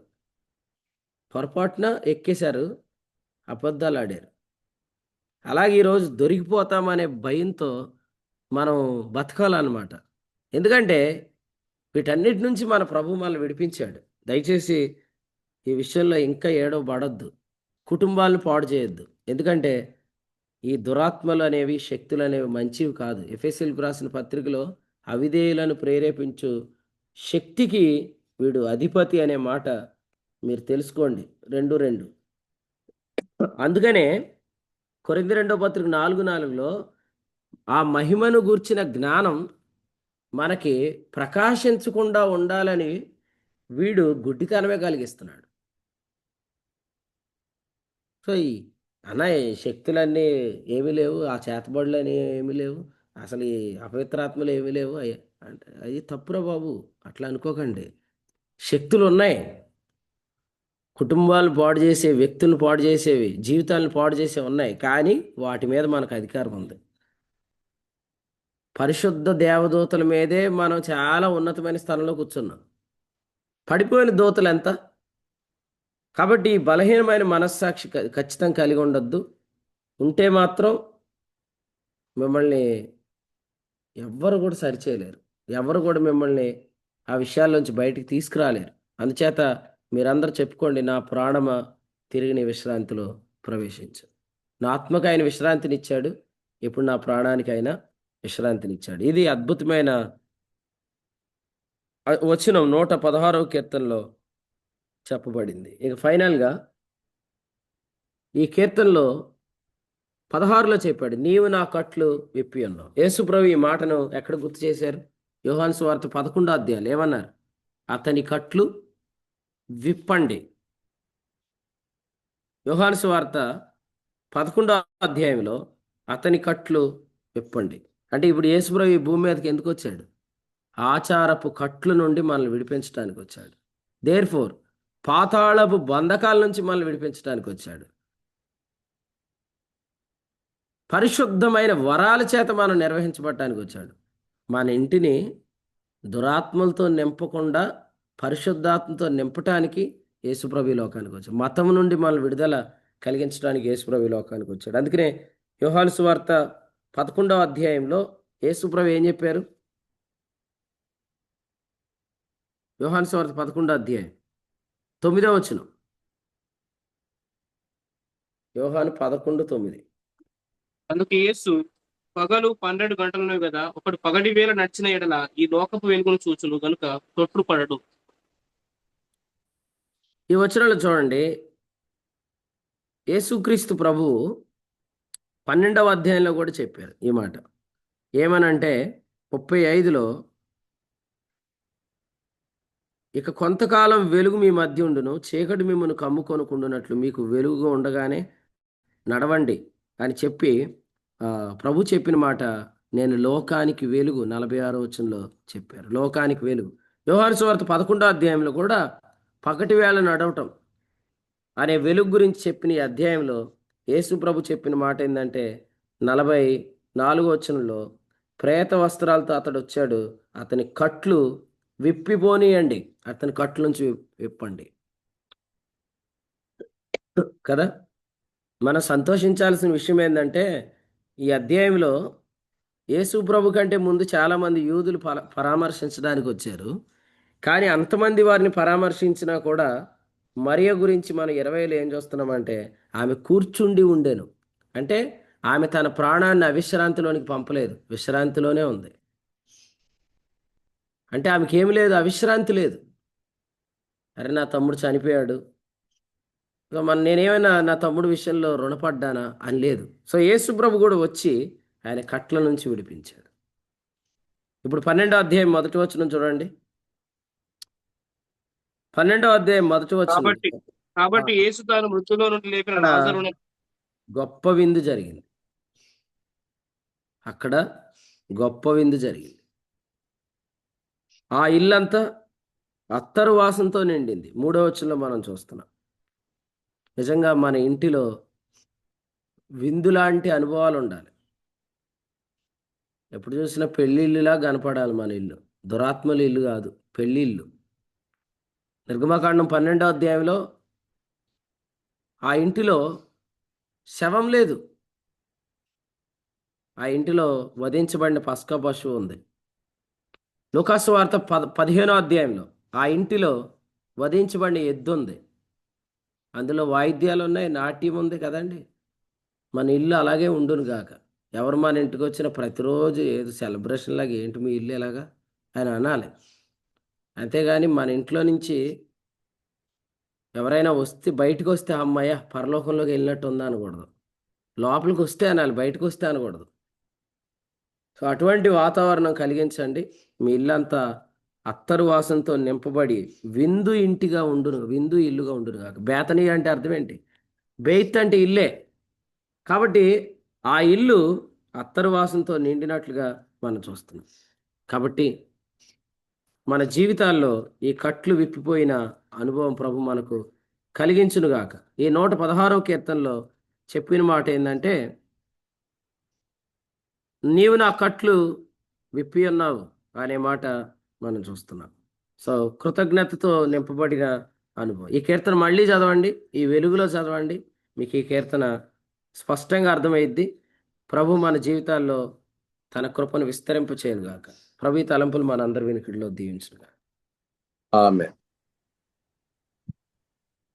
పొరపాటున ఎక్కేశారు, అబద్ధాలు ఆడారు. అలాగే ఈరోజు దొరికిపోతామనే భయంతో మనం బతకాలన్నమాట. ఎందుకంటే వీటన్నిటి నుంచి మన ప్రభు మనల్ని విడిపించాడు. దయచేసి ఈ విషయంలో ఇంకా పడొద్దు. కుటుంబాలను పాడు చేయొద్దు. ఎందుకంటే ఈ దురాత్మలు అనేవి, శక్తులు అనేవి మంచివి కాదు. ఎఫెసీయులకు రాసిన పత్రికలో అవిధేయులను ప్రేరేపించు శక్తికి వీడు అధిపతి అనే మాట మీరు తెలుసుకోండి. 2:2. అందుకనే కొరింథీ 2వ పత్రిక 4:4లో ఆ మహిమను గూర్చిన జ్ఞానం మనకి ప్రకాశించకుండా ఉండాలని వీడు గుడ్డితనమే కలిగిస్తున్నాడు. సో ఈ ఈ శక్తులన్నీ ఏమీ లేవు, ఆ చేతబడులని ఏమీ లేవు, అసలు ఈ అపవిత్రాత్మలు ఏమీ లేవు అంటే అది తప్పురా బాబు. అట్లా అనుకోకండి. శక్తులు ఉన్నాయి. కుటుంబాలను పాడు చేసే, వ్యక్తులను పాడు చేసేవి, జీవితాలను పాడు చేసేవి ఉన్నాయి. కానీ వాటి మీద మనకు అధికారం ఉంది. పరిశుద్ధ దేవదూతల మీదే మనం చాలా ఉన్నతమైన స్థానంలో కూర్చున్నాం. పడిపోయిన దూతలు ఎంత? కాబట్టి ఈ బలహీనమైన మనస్సాక్షి ఖచ్చితంగా కలిగి ఉండొద్దు. ఉంటే మాత్రం మిమ్మల్ని ఎవ్వరు కూడా సరిచేయలేరు. ఎవరు కూడా మిమ్మల్ని ఆ విషయాల్లోంచి బయటికి తీసుకురాలేరు. అందుచేత మీరందరూ చెప్పుకోండి, నా ప్రాణమా తిరిగి నీ విశ్రాంతిలో ప్రవేశించు. నా ఆత్మకు ఆయన విశ్రాంతినిచ్చాడు, ఇప్పుడు నా ప్రాణానికి ఆయన విశ్రాంతినిచ్చాడు. ఇది అద్భుతమైన వచనం 116వ కీర్తనలో చెప్పబడింది. ఇక ఫైనల్గా ఈ కీర్తనలో 16లో చెప్పాడు, నీవు నా కట్లు విప్పి ఉన్నావు. యేసుప్రభు ఈ మాటను ఎక్కడ గుర్తు చేశారు? యోహాను సువార్త 11వ అధ్యాయంలో ఏమన్నారు? అతని కట్లు విప్పండి. యోహాను సువార్త 11వ అధ్యాయంలో అతని కట్లు విప్పండి. అంటే ఇప్పుడు యేసుప్రభు ఈ భూమి మీదకి ఎందుకు వచ్చాడు? ఆచారపు కట్లు నుండి మనల్ని విడిపించడానికి వచ్చాడు. దేర్ఫోర్ పాతాళపు బంధకాల నుంచి మనల్ని విడిపించడానికి వచ్చాడు. పరిశుద్ధమైన వరాల చేత మనం నిర్వహించబడటానికి వచ్చాడు. మన ఇంటిని దురాత్మలతో నింపకుండా పరిశుద్ధాత్మతో నింపటానికి యేసుప్రభు లోకానికి వచ్చాడు. మతం నుండి మనల్ని విడుదల కలిగించడానికి యేసుప్రభు లోకానికి వచ్చాడు. అందుకనే యోహాను సువార్త 11వ అధ్యాయంలో యేసుప్రభు ఏం చెప్పారు? యోహాను సువార్త 11వ అధ్యాయం 9వ వచనం. యోహాను 11:9. అందుకు యేసు, పగలు 12 గంటలునే కదా, ఒకడు పగటి వేళ నడిచిన ఎడల ఈ లోకపు వెలుగును చూచును గనుక తొట్రుపడడు. ఈ వచనంలో చూడండి, యేసుక్రీస్తు ప్రభువు 12వ అధ్యాయంలో కూడా చెప్పారు ఈ మాట. ఏమనంటే 35లో, ఇక కొంతకాలం వెలుగు మీ మధ్య ఉండును, చీకటి మిమ్మల్ని కమ్ముకొనుకుండునట్లు మీకు వెలుగుగా ఉండగానే నడవండి అని చెప్పి ప్రభు చెప్పిన మాట, నేను లోకానికి వెలుగు 46వ వచనంలో చెప్పారు. లోకానికి వెలుగు. యోహాను సువార్త 11వ అధ్యాయంలో కూడా పగటి వేళ నడవటం అనే వెలుగు గురించి చెప్పిన ఈ అధ్యాయంలో యేసు ప్రభు చెప్పిన మాట ఏంటంటే 44వ వచనంలో, ప్రేత వస్త్రాలతో అతడు వచ్చాడు, అతని కట్లు విప్పిపోనీయండి, అతని కట్ల నుంచి విప్పండి కదా. మనం సంతోషించాల్సిన విషయం ఏంటంటే ఈ అధ్యాయంలో యేసు ప్రభు కంటే ముందు చాలామంది యూదులు పరామర్శించడానికి వచ్చారు. కానీ అంతమంది వారిని పరామర్శించినా కూడా మరియ గురించి మనం 20లో ఏం చూస్తున్నామంటే ఆమె కూర్చుండి ఉండెను. అంటే ఆమె తన ప్రాణాన్ని అవిశ్రాంతిలోనికి పంపలేదు, విశ్రాంతిలోనే ఉంది. అంటే ఆమెకేమి లేదు, అవిశ్రాంతి లేదు. అరే నా తమ్ముడు చనిపోయాడు, ఇక నేనేమైనా నా తమ్ముడు విషయంలో రుణపడ్డానా అని లేదు. సో యేసు ప్రభు కూడా వచ్చి ఆయన కట్ల నుంచి విడిపించాడు. ఇప్పుడు 12వ అధ్యాయం మొదటి వచనం చూడండి. 12వ అధ్యాయం మొదటి వచనం. కాబట్టి యేసు తాను మృతుల్లో నుండి లేపిన లాజరును గొప్ప విందు జరిగింది. అక్కడ గొప్ప విందు జరిగింది. ఆ ఇల్లంతా అత్తరు వాసనతో నిండింది. 3వ వచనంలో మనం చూస్తున్నాం. నిజంగా మన ఇంటిలో విందు లాంటి అనుభవాలు ఉండాలి. ఎప్పుడు చూసినా పెళ్ళిళ్ళులా కనపడాలి మన ఇల్లు. దురాత్మల ఇల్లు కాదు, పెళ్ళి ఇల్లు. నిర్గమకాండం 12వ అధ్యాయంలో ఆ ఇంటిలో శవం లేదు, ఆ ఇంటిలో వధించబడిన పస్కా పశువు ఉంది. లూకాసు వార్త 15వ అధ్యాయంలో ఆ ఇంటిలో వధించబడిన ఎద్దు ఉంది. అందులో వాయిద్యాలు ఉన్నాయి, నాట్యం ఉంది కదండి. మన ఇల్లు అలాగే ఉండును గాక. ఎవరు మన ఇంటికి వచ్చిన ప్రతిరోజు ఏదో సెలబ్రేషన్ లాగా ఏంటి మీ ఇల్లు ఎలాగా అని అనాలి. అంతేగాని మన ఇంట్లో నుంచి ఎవరైనా వస్తే బయటకు వస్తే అమ్మయ్య పరలోకంలోకి వెళ్ళినట్టు ఉందా అనకూడదు. లోపలికి వస్తే అనాలి, బయటకు వస్తే అనకూడదు. సో అటువంటి వాతావరణం కలిగించండి. మీ ఇల్లంతా అత్తరు వాసనతో నింపబడి విందు ఇంటిగా ఉండును, విందు ఇల్లుగా ఉండును కాక. బేతనీ అంటే అర్థం ఏంటి? బెయిత్ అంటే ఇల్లే. కాబట్టి ఆ ఇల్లు అత్తరు వాసనతో నిండినట్లుగా మనం చూస్తున్నాం. కాబట్టి మన జీవితాల్లో ఈ కట్లు విప్పిపోయిన అనుభవం ప్రభు మనకు కలిగించునుగాక. ఈ 116వ కీర్తనలో చెప్పిన మాట ఏంటంటే, నీవు నా కట్లు విప్పి ఉన్నావు అనే మాట మనం చూస్తున్నాం. సో కృతజ్ఞతతో నింపబడిన అనుభవం. ఈ కీర్తన మళ్ళీ చదవండి, ఈ వెలుగులో చదవండి, మీకు ఈ కీర్తన స్పష్టంగా అర్థమైద్ది. ప్రభు మన జీవితాల్లో తన కృపను విస్తరింప చేయనుగాక. ప్రభు ఈ తలంపులు మనందరి వినికిడిలో దీవించునుగాక. ఆమేన్.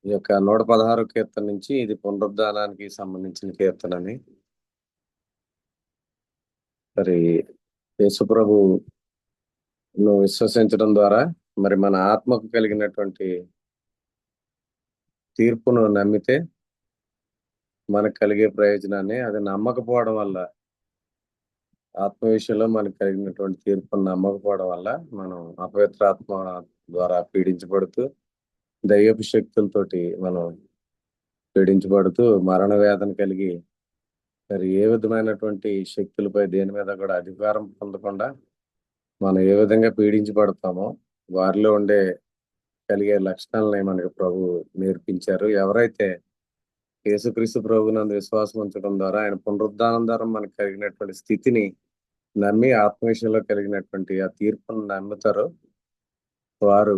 ఈ యొక్క 116 కీర్తన నుంచి ఇది పునరుద్ధానానికి సంబంధించిన కీర్తనని. మరి యేసుప్రభు నువ్వు విశ్వసించడం ద్వారా మరి మన ఆత్మకు కలిగినటువంటి తీర్పును నమ్మితే మనకు కలిగే ప్రయోజనాన్ని, అది నమ్మకపోవడం వల్ల, ఆత్మ విషయంలో మనకు కలిగినటువంటి తీర్పును నమ్మకపోవడం వల్ల మనం అపవిత్రాత్మ ద్వారా పీడించబడుతూ, దయ్యపు శక్తులతోటి మనం పీడించబడుతూ, మరణ వేదన కలిగి మరి ఏ విధమైనటువంటి శక్తులపై దేని మీద కూడా అధికారం పొందకుండా మనం ఏ విధంగా పీడించబడతామో వారిలో ఉండే కలిగే లక్షణాలని మనకి ప్రభు నేర్పించారు. ఎవరైతే యేసుక్రీస్తు ప్రభు నందు విశ్వాసం ఉంచడం ద్వారా, ఆయన పునరుద్ధానం ద్వారా మనకు కలిగినటువంటి స్థితిని నమ్మి ఆత్మ విషయంలో కలిగినటువంటి ఆ తీర్పును నమ్ముతారో వారు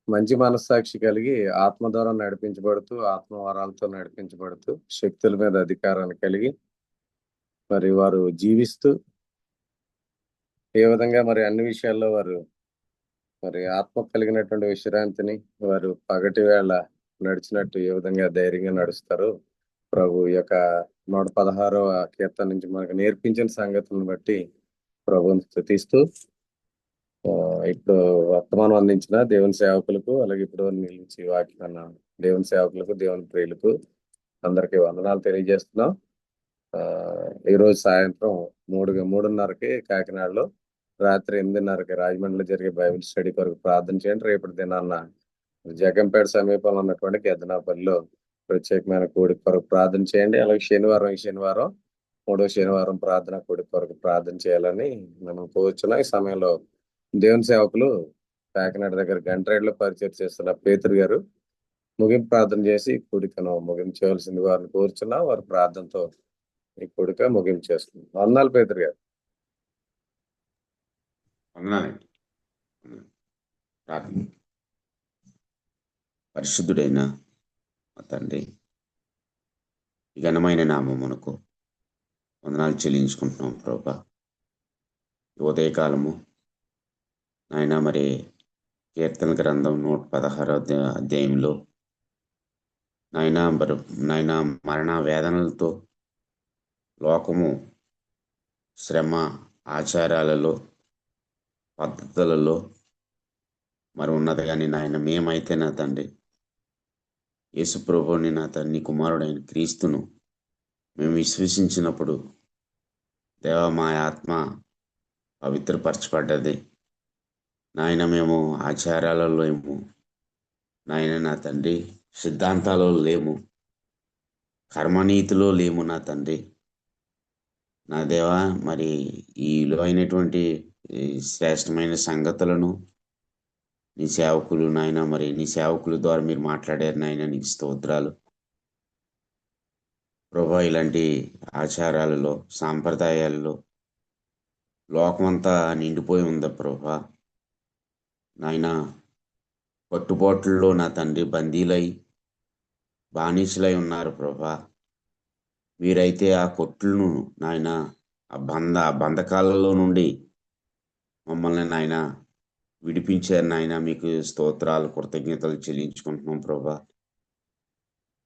మంచి మనస్సాక్షి కలిగి ఆత్మ ద్వారా నడిపించబడుతూ, ఆత్మ వరాలతో నడిపించబడుతూ, శక్తుల మీద అధికారాన్ని కలిగి మరి వారు జీవిస్తూ, ఏ విధంగా మరి అన్ని విషయాల్లో వారు మరి ఆత్మ కలిగినటువంటి విశ్రాంతిని వారు పగటి వేళ నడిచినట్టు ఏ విధంగా ధైర్యంగా నడుస్తారు ప్రభు ఈ యొక్క 116వ కీర్తన నుంచి మనకు నేర్పించిన సంగతులను బట్టి ప్రభుని స్తుతిస్తూ, ఇప్పుడు వర్తమానం అందించిన దేవుని సేవకులకు, అలాగే ఇప్పుడు నిలిచి వాక్యాన్న దేవుని సేవకులకు, దేవుని ప్రియులకు అందరికీ వందనాలు తెలియజేస్తున్నాం. ఈ రోజు సాయంత్రం 3:30కి కాకినాడలో, రాత్రి 8:30కి రాజమండ్రిలో జరిగే బైబిల్ స్టడీ కొరకు ప్రార్థన చేయండి. రేపటి దినాన్న జగంపేట సమీపంలో ఉన్నటువంటి గెద్దనాపల్లిలో ప్రత్యేకమైన కూడి కొరకు ప్రార్థన చేయండి. అలాగే ఈ శనివారం 3వ శనివారం ప్రార్థన కూడి కొరకు ప్రార్థన చేయాలని మనం కోరుచున్నాం. ఈ సమయంలో దేవుని సేవకులు కాకినాడ దగ్గర గంట్రేడ్లో పరిచయం చేస్తున్న పేతురు గారు ముగింపు ప్రార్థన చేసి కూడికను ముగించవలసింది వారిని కోరుచున్నాం. వారి ప్రార్థనతో ఈ కూడిక ముగింపు చేస్తుంది. వందనాలు పేతురు గారు. వందనాలండి. ప్రార్థన. పరిశుద్ధుడైన మా తండ్రి, ఈ ఘనమైన నామమునకు వందనాలు చెల్లించుకుంటున్నాం ప్రభా. ఉదయకాలము నాయన మరి కీర్తన గ్రంథం 116 అధ్యాయంలో నాయన మరణ వేదనలతో లోకము శ్రమ ఆచారాలలో పద్ధతులలో మరి ఉన్నది కానీ నాయన మేమైతే నా తండ్రి యేసుప్రభుని నా తండ్రి కుమారుడైన క్రీస్తును మేము విశ్వసించినప్పుడు దేవా మా ఆత్మ పవిత్రపరచబడ్డది నాయన మేము ఆచారాలలో లేము నాయన నా తండ్రి సిద్ధాంతాలలో లేము కర్మనీతిలో లేము నా తండ్రి నా దేవా మరి ఈలో అయినటువంటి ఈ శ్రేష్టమైన సంగతులను నీ సేవకులు నాయన మరి నీ సేవకుల ద్వారా మీరు మాట్లాడారు నాయన నీకు స్తోత్రాలు ప్రభా ఇలాంటి ఆచారాలలో సాంప్రదాయాలలో లోకమంతా నిండిపోయి ఉంది ప్రభా నాయన కట్టుబాట్లలో నా తండ్రి బందీలై బానిసలై ఉన్నారు ప్రభా మీరైతే ఆ కొట్లను నాయన ఆ బంధకాలలో నుండి మమ్మల్ని నాయన విడిపించారు నాయన మీకు స్తోత్రాలు కృతజ్ఞతలు చెల్లించుకుంటున్నాం ప్రభా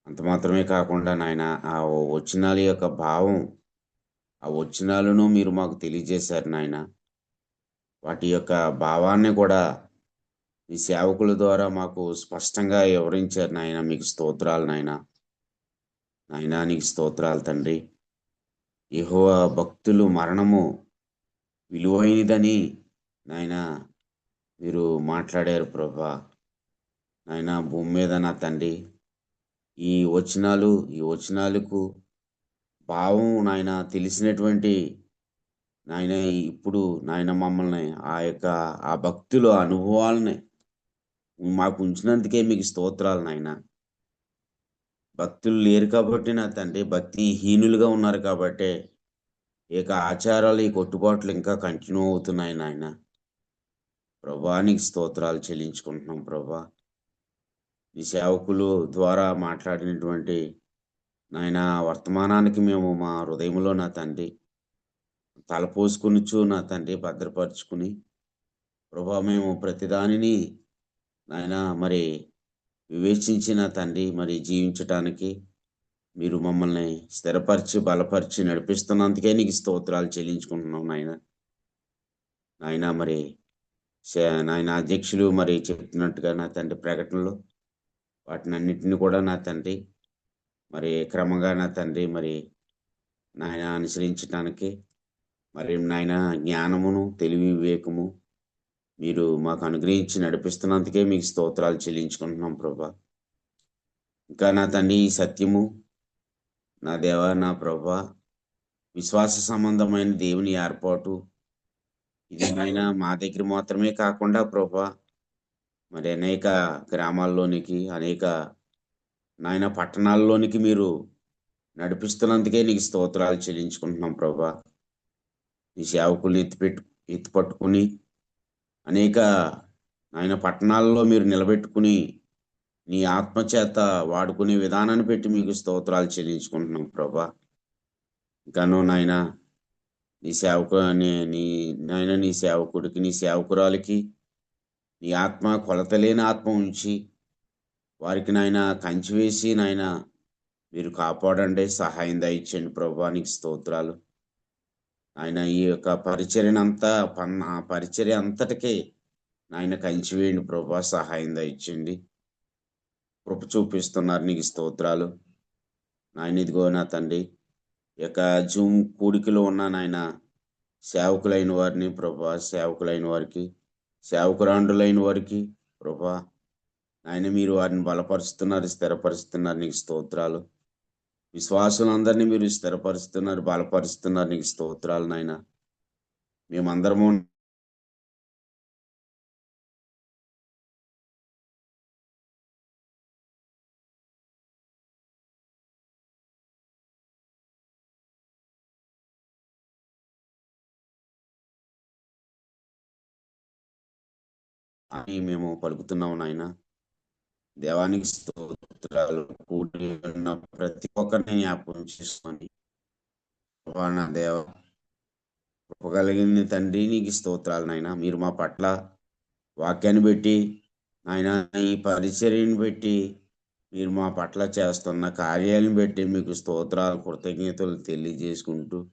అంత మాత్రమే కాకుండా నాయన ఆ వచనాల యొక్క భావం ఆ వచనాలను మీరు మాకు తెలియజేశారు నాయన వాటి యొక్క భావాన్ని కూడా మీ సేవకుల ద్వారా మాకు స్పష్టంగా వివరించారు నాయన మీకు స్తోత్రాలు నాయన నీకు స్తోత్రాలు తండ్రి యెహోవా భక్తులు మరణము విలువైనదని నాయన మీరు మాట్లాడారు ప్రభా నాయన భూమి మీద నా తండ్రి ఈ వచనాలకు భావం నాయన తెలిసినటువంటి నాయన ఇప్పుడు నాయన మమ్మల్ని ఆ భక్తుల అనుభవాలని మాకు ఉంచినందుకే మీకు స్తోత్రాలు నాయన భక్తులు లేరు కాబట్టి నా తండ్రి భక్తిహీనులుగా ఉన్నారు కాబట్టి ఆచారాలు ఈ కట్టుబాట్లు ఇంకా కంటిన్యూ అవుతున్నాయి నాయన ప్రభా నీకు స్తోత్రాలు చెల్లించుకుంటున్నాం ప్రభా ఈ సేవకులు ద్వారా మాట్లాడినటువంటి నాయన వర్తమానానికి మేము మా హృదయంలో నా తండ్రి తలపోసుకునిచ్చు నా తండ్రి భద్రపరుచుకుని ప్రభా మేము ప్రతిదానిని నాయన మరి వివేచించిన తండ్రి మరి జీవించటానికి మీరు మమ్మల్ని స్థిరపరిచి బలపరిచి నడిపిస్తున్నందుకే నీకు స్తోత్రాలు చెల్లించుకుంటున్నాం నాయన మరి నాయన అధ్యక్షులు మరి చెప్తున్నట్టుగా నా తండ్రి ప్రకటనలో వాటిని అన్నిటిని కూడా నా తండ్రి మరి క్రమంగా నా తండ్రి మరి నాయన అనుసరించటానికి మరి నాయన జ్ఞానమును తెలివి వివేకము మీరు మాకు అనుగ్రహించి నడిపిస్తున్నందుకే మీకు స్తోత్రాలు చెల్లించుకుంటున్నాం ప్రభా ఇంకా నా తండ్రి ఈ సత్యము నా దేవా నా ప్రభా విశ్వాస సంబంధమైన దేవుని ఏర్పాటు ఇది నాయన మా దగ్గర మాత్రమే కాకుండా ప్రభా మరి అనేక గ్రామాల్లోనికి అనేక నాయన పట్టణాల్లోనికి మీరు నడిపిస్తున్నందుకే నీకు స్తోత్రాలు చెల్లించుకుంటున్నాం ప్రభా నీ సేవకుల్ని ఎత్తిపట్టుకుని అనేక నాయన పట్టణాల్లో మీరు నిలబెట్టుకుని నీ ఆత్మచేత వాడుకునే విధానాన్ని పెట్టి మీకు స్తోత్రాలు చెల్లించుకుంటున్నాం ప్రభా ఇంకాను నాయన నీ సేవకుడికి నీ సేవకురాలికి నీ ఆత్మ కొలతలేని ఆత్మ ఉంచి వారికి నాయన కంచి వేసి నాయన మీరు కాపాడండి సహాయం దయచేయండి ప్రభా నీకు స్తోత్రాలు ఆయన ఈ యొక్క పరిచర్య అంతటికీ నాయన కంచి వేయండి ప్రభా సహాయం దయచేయండి కృప చూపిస్తున్నారు నీకు స్తోత్రాలు నాయన ఇదిగో నా తండ్రి ఈ యొక్క జూమ్ కూడికలో ఉన్న నాయన సేవకులైన వారిని ప్రభా సేవకులైన వారికి సేవకురాండులైన వారికి ప్రభా నాయన మీరు వారిని బలపరుస్తున్నారు స్థిరపరుస్తున్నారు నీకు స్తోత్రాలు విశ్వాసులందరినీ మీరు స్థిరపరుస్తున్నారు బలపరుస్తున్నారు నీకు స్తోత్రాలు నాయన మేమందరము అని మేము పలుకుతున్నాం నాయన దేవానికి స్తోత్రాలు కూడి ఉన్న ప్రతి ఒక్కరిని జ్ఞాపకం చేసుకొని నా దేవ కృపగలిగిన తండ్రి నీకు స్తోత్రాలు నాయన. మీరు మా పట్ల వాక్యాన్ని బట్టి నాయన, ఈ పరిచర్యను బట్టి, మీరు మా పట్ల చేస్తున్న కార్యాలను బట్టి మీకు స్తోత్రాలు, కృతజ్ఞతలు తెలియజేసుకుంటూ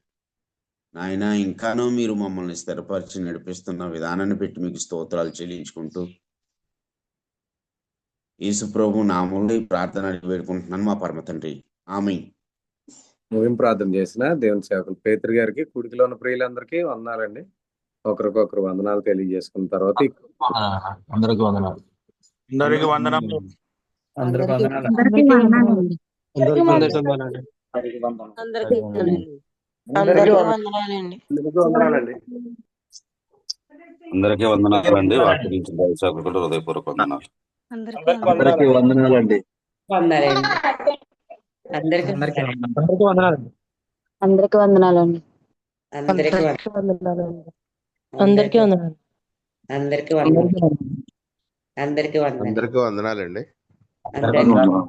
నాయన, ఇంకానూ మీరు మమ్మల్ని స్థిరపరిచి నడిపిస్తున్న విధానాన్ని బట్టి మీకు స్తోత్రాలు చెల్లించుకుంటూ యేసు ప్రభు నామములో ఈ ప్రార్థన అడిగి వేడుకుంటున్నాను మా పరమ తండ్రి. ఆమేన్. ముగింపు ప్రార్థన చేసిన దేవుని సేవకులు పేతురు గారికి, కుడికిలో ఉన్న ప్రియులందరికీ వందనాలండి. ఒకరికొకరు వందనాలు తెలియజేసుకున్న తర్వాత అందరికీ వందనాలు. అందరికి వందనాలు. అందరికి వందనాలు. అందరికీ వందనాలండి. అందరికీ వందనాలు. అందరికీ వందనాలండి. అందరికీ వందనాలండి. వాటి నుంచి దయచేసుకుంటూ హృదయపూర్వక వందనాలు. అందరికీ వందనాలండి. అందరికీ వందనాలండి. అందరికీ వందనాలండి. అందరికీ వందనాలండి. అందరికీ వందనాలు. అందరికీ వందనాలు. అందరికీ వందనాలు. అందరికీ వందనాలండి. అందరికీ వందనాలు.